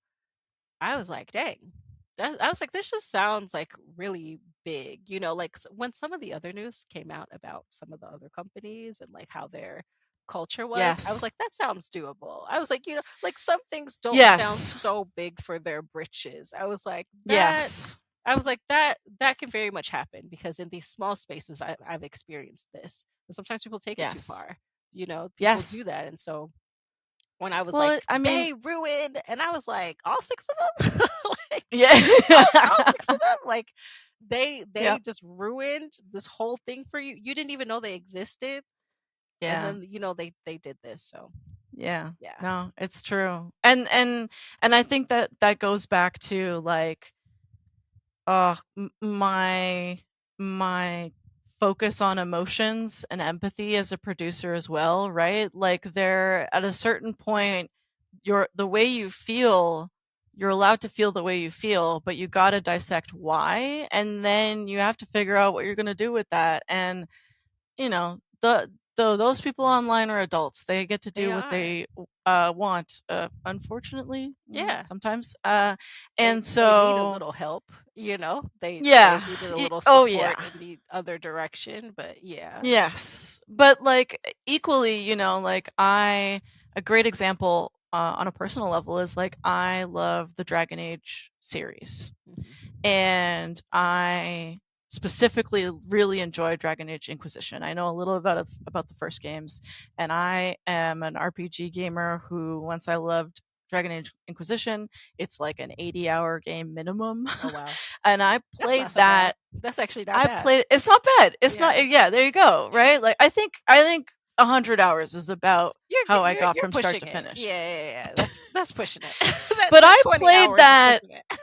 I was like, dang. I was like, this just sounds like really big, like when some of the other news came out about some of the other companies and like how their culture was, I was Yes. like, that sounds doable. I was like, like some things don't sound Yes. so big for their britches. I was like, Yes. that can very much happen because in these small spaces, I've experienced this. And sometimes people take it too Yes. far. People Yes. do that. And so when I was Well, like, I mean, they ruined, and I was like, all six of them, like yeah. all six of them, like they Yep. just ruined this whole thing for you. You didn't even know they existed, and Yeah. then they did this. So Yeah. yeah, No, it's true. And I think that goes back to like my focus on emotions and empathy as a producer as well, right? Like, there at a certain point, the way you feel, you're allowed to feel the way you feel, but you got to dissect why, and then you have to figure out what you're going to do with that. And those people online are adults. They get to they do what are. they want, unfortunately, Yeah, sometimes. they And they need a so, little help. They yeah. needed a little Oh, support yeah. in the other direction, but yeah. Yes. But, like, equally, like, a great example, on a personal level is, like, I love the Dragon Age series. Mhm. And I specifically really enjoy Dragon Age Inquisition. I know a little about the first games, and I am an RPG gamer who, once I loved Dragon Age Inquisition, it's like an 80-hour game minimum. Oh wow, And I that's not played so bad. that. That's actually not I bad. played. It's not bad. It's Yeah. not. Yeah, there you go. Right. Like, I think 100 hours is about how I got You're from start pushing to it. finish. Yeah, yeah, yeah. That's pushing it. But That 20 hours is pushing it.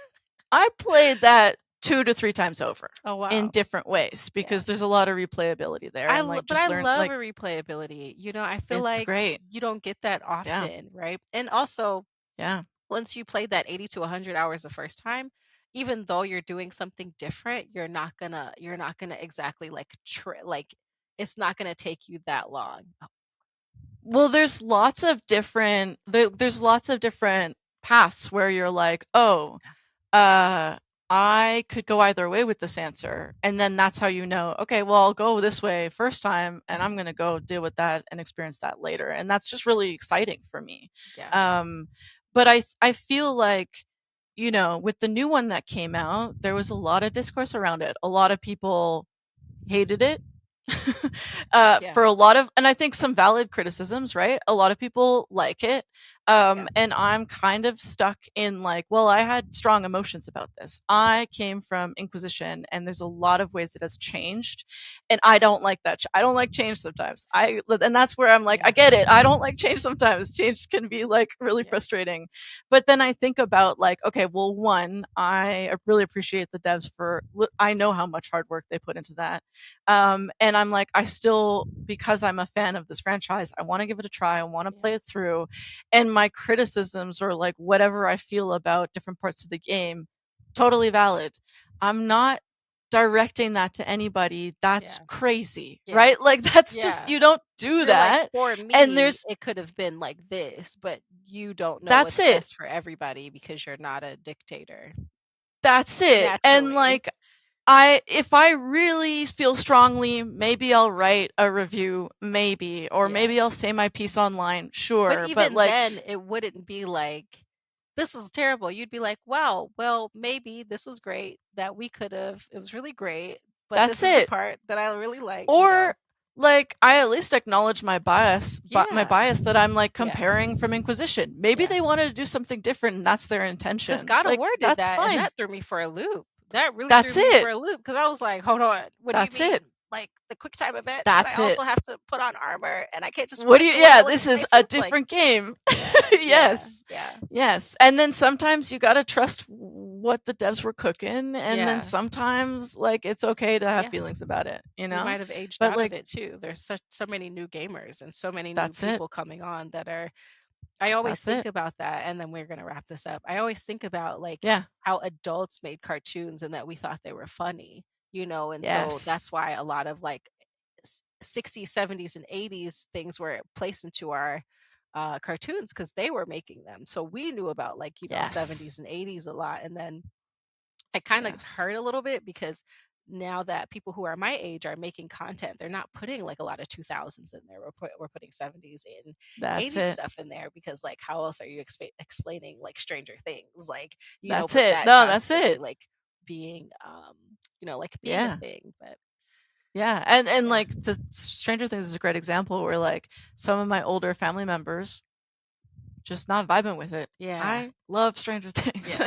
I played that 2 to 3 times over Oh in wow. different ways Yeah. because there's a lot of replayability there, and, like, But just I learn, love like, a replayability. I feel it's like great. you don't get that Yeah. often, right? And also, Yeah. once you play that 80 to 100 hours the first time, even though you're doing something different, you're not gonna exactly like like it's not gonna take you that long. Well, there's lots of different paths where you're like, "Oh, uh, I could go either way with this answer." And then that's how "Okay, well, I'll go this way first time, and I'm gonna go deal with that and experience that later." And that's just really exciting for me. Yeah. Um, but I feel like, with the new one that came out, there was a lot of discourse around it. A lot of people hated it. Yeah. For a lot of, and I think some valid criticisms, right? A lot of people like it. And I'm kind of stuck in like, well, I had strong emotions about this. I came from Inquisition, and there's a lot of ways it has changed, and I don't like that. I don't like change sometimes. And that's where I'm like, I get it. I don't like change sometimes. Change can be like really frustrating. But then I think about like, okay, well, one, I really appreciate the devs I know how much hard work they put into that. And I'm like, because I'm a fan of this franchise, I want to give it a try. I want to play it through. And my criticisms or like whatever I feel about different parts of the game, totally valid. I'm not directing that to anybody. That's crazy, right? Like that's just, you don't do that. Like, for me, and there's it could have been like this, but you don't know that's what's it. best for everybody because you're not a dictator. That's it. Naturally. And like if I really feel strongly, maybe I'll write a review, maybe, or maybe I'll say my piece online, sure. But even like then, it wouldn't be like, this was terrible. You'd be like, wow, well, maybe this was great, that we could have, it was really great, but that's this is the it. part that I really like. Or like I at least acknowledge my bias, Yeah. my bias that I'm like comparing from Inquisition. Maybe they wanted to do something different, and that's their intention. Because God of like, War did that's that, fine. and that threw me for a loop. That really That's threw me it. for a loop because I was like, hold on, what That's do you mean? it. Like the quick time event, That's but I it. also have to put on armor, and I can't just What do run you? through Yeah, all this these is a places, different game. like, Yes. yeah. Yes. And then sometimes you got to trust what the devs were cooking, and then sometimes like it's okay to have feelings about it, you know? You might have aged But out like of it too. There's so many new gamers and so many new That's it. people coming on that are. I always That's think it. about that, and then we're gonna wrap this up. I always think about like Yeah. how adults made cartoons and that we thought they were funny, you know, and so Yes. that's why a lot of like 60s, 70s, and 80s things were placed into our cartoons because they were making them. So we knew about like, you know, 70s Yes. and 80s a lot. And then I kind of Yes. hurt a little bit because now that people who are my age are making content, they're not putting like a lot of 2000s in there. We're putting 70s and That's 80s it. stuff in there because like how else are you explaining like Stranger Things, like, you know, That's but it. that No, that's constantly it. like being you know, like being a thing. But Yeah. And like Stranger Things is a great example where like some of my older family members just not vibing with it. I love Stranger Things.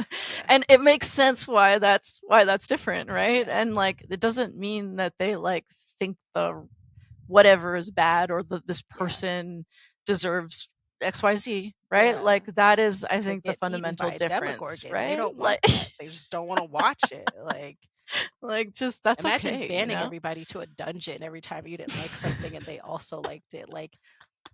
And it makes sense why that's different, right? And like it doesn't mean that they like think the whatever is bad or this person deserves XYZ, right? Like that is, I think, the fundamental difference, right? They don't want that. They just don't want to watch it. Like just that's imagine okay, banning you know? everybody to a dungeon every time you didn't like something and they also liked it. Like,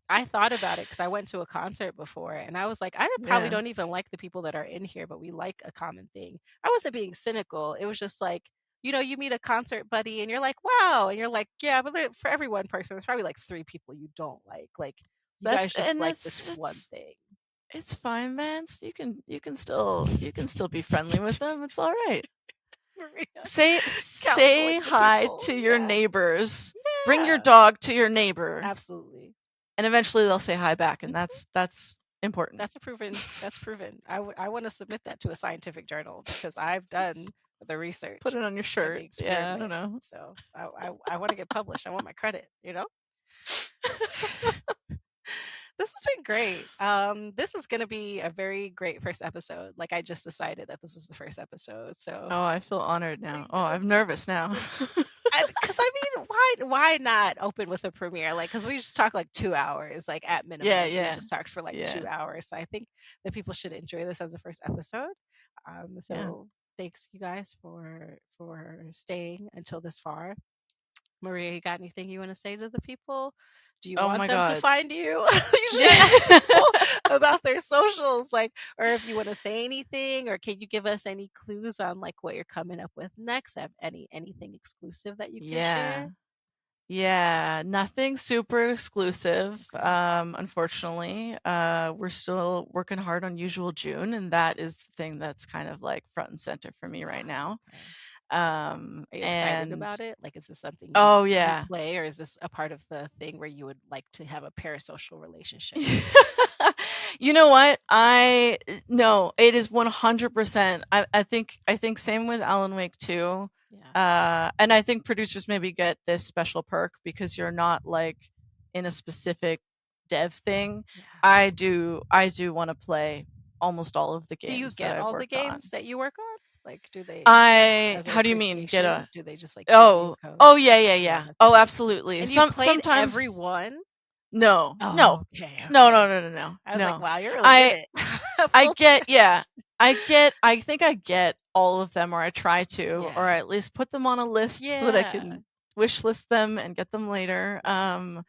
I thought about it because I went to a concert before and I was like, probably don't even like the people that are in here, but we like a common thing. I wasn't being cynical. It was just like, you know, you meet a concert buddy and you're like, wow. And you're like, yeah, but for every one person, there's probably like 3 people you don't like. Like, you guys just like this one thing. It's fine, man. You can still be friendly with them. It's all right. Say hi to your neighbors. Bring your dog to your neighbor. Absolutely. And eventually they'll say hi back, and that's important. That's proven. I want to submit that to a scientific journal because I've done the research. Put it on your shirt. Yeah, I don't know. So I want to get published. I want my credit, you know? This has been great. This is going to be a very great first episode. Like, I just decided that this was the first episode. So Oh, I feel honored now. Oh, I'm nervous now. Because I mean, why not open with a premiere? Like, because we just talked like 2 hours, like at minimum. We just talked for like 2 hours. So I think that people should enjoy this as a first episode. So thanks you guys for staying until this far. Maria, you got anything you want to say to the people? Do you want them to find you? You should ask people about their socials, like, or if you want to say anything, or can you give us any clues on like what you're coming up with next? Have anything exclusive that you can share? Yeah, nothing super exclusive. Unfortunately, we're still working hard on Usual June, and that is the thing that's kind of like front and center for me right now. Are you excited about it? Like, is this something you play, or is this a part of the thing where you would like to have a parasocial relationship? You know what? No, it is 100%. I think same with Alan Wake 2. And I think producers maybe get this special perk because you're not like in a specific dev thing, Yeah. I do want to play almost all of the Do you games that get I've all the worked on. games that you work on? Like, do they, as an How do you mean get appreciation, a do they just like give you code? Oh yeah, yeah, Yeah, yeah. that's Oh, great. absolutely. And you've played every Sometimes one? no. Oh, No. okay, No, okay. no, no, no, no. I was like, No. wow, you're really in I it. I Full get time. yeah. I think I get all of them, or I try to, or Yeah. at least put them on a list so that I Yeah. can wish list them and get them later. Yeah.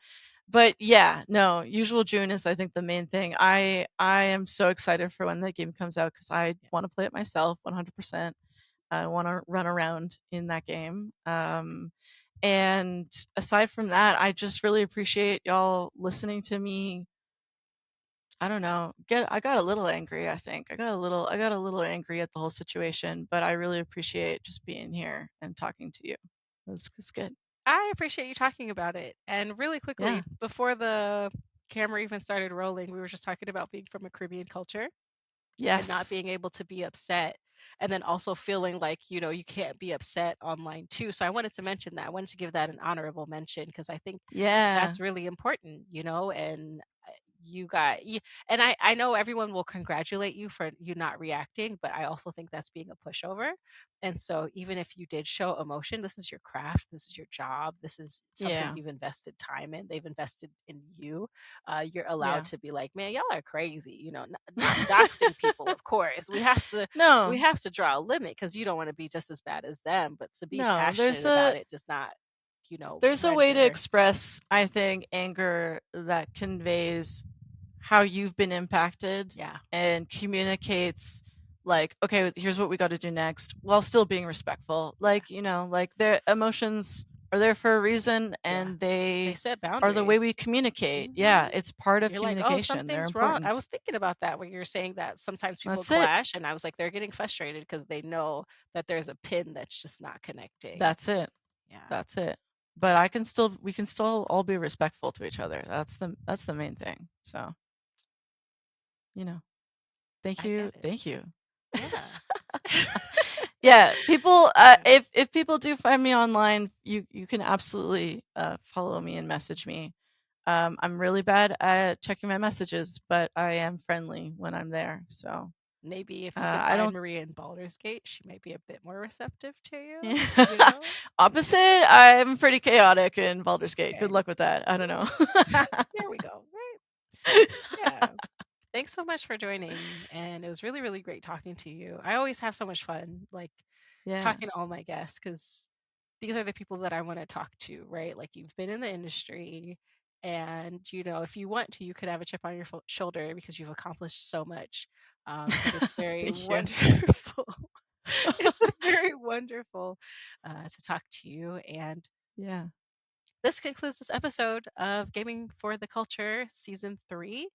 But yeah, no, Usual June is I think the main thing. I am so excited for when the game comes out because I Yeah. want to play it myself 100%. I want to run around in that game. And aside from that, I just really appreciate y'all listening to me. I don't know. I got a little angry, I think. I got a little angry at the whole situation, but I really appreciate just being here and talking to you. It's good. I appreciate you talking about it. And really quickly, Yeah. before the camera even started rolling, we were just talking about being from a Caribbean culture and not Yes. being able to be upset. And then also feeling like, you can't be upset online too. So I wanted to mention that. I wanted to give that an honorable mention because I think Yeah. that's really important, and you got you, and I know everyone will congratulate you for you not reacting, but I also think that's being a pushover. And so even if you did show emotion, this is your craft, this is your job, this is something Yeah. you've invested time in, they've invested in you. You're allowed Yeah. to be like, man, y'all are crazy, not doxing people, of course. We No. have to draw a limit because you don't want to be just as bad as them, but to be No. passionate about it does not, There's a way to render. express, I think, anger that conveys how you've been impacted Yeah. and communicates like, okay, here's what we got to do next while still being respectful. Yeah. Like, like their emotions are there for a reason Yeah. and They they set are the way we boundaries. communicate. Yeah, Mhm. it's part of You're like, "Oh, communication. They're something's wrong." I important. was thinking about that when you're saying that sometimes people That's it. clash, and I was like, they're getting frustrated because they know that there's a pin that's just not connecting. That's it. Yeah, That's it. But we can still all be respectful to each other. That's the main thing. So, you know, thank I you. get it. Thank you. Yeah. Yeah, people Yeah. if people do find me online, you can absolutely follow me and message me. I'm really bad at checking my messages, but I am friendly when I'm there. So, Maybe if you could I find don't Maria in Baldur's Gate, she might be a bit more receptive to you, you yeah. know? Opposite, I'm pretty chaotic in Baldur's Gate. Good Okay. luck with that. I don't know. There we go. Right. Yeah. Thanks so much for joining, and it was really, really great talking to you. I always have so much fun, like, Yeah. talking to all my guests because these are the people that I wanna talk to, right? Like, you've been in the industry, and, if you want to, you could have a chip on your shoulder because you've accomplished so much, but it's very Thank you. wonderful. It's very wonderful, to talk to you, and Yeah. this concludes this episode of Gaming for the Culture Season 3.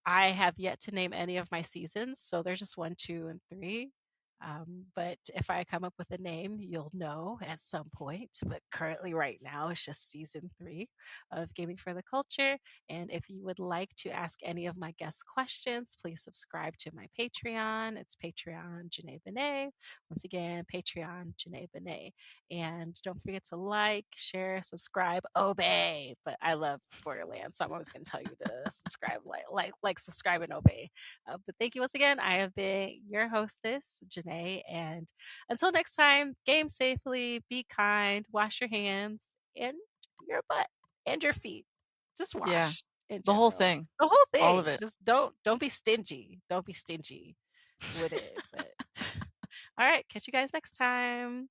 I have yet to name any of my seasons, so there's just 1, 2, and 3. But if I come up with a name, you'll know at some point. But currently, right now, it's just season 3 of Gaming for the Culture. And if you would like to ask any of my guest questions, please subscribe to my Patreon. It's Patreon Janae Benet. Once again, Patreon Janae Benet. And don't forget to like, share, subscribe, obey. But I love Borderlands, so I'm always going to tell you to subscribe, like, subscribe, and obey. But thank you once again. I have been your hostess, Janae. And until next time, game safely, be kind, wash your hands and your butt and your feet. Just Yeah. wash in The whole general. thing. The whole All of thing. it. Just don't be stingy. Don't be stingy with it. But all right, catch you guys next time.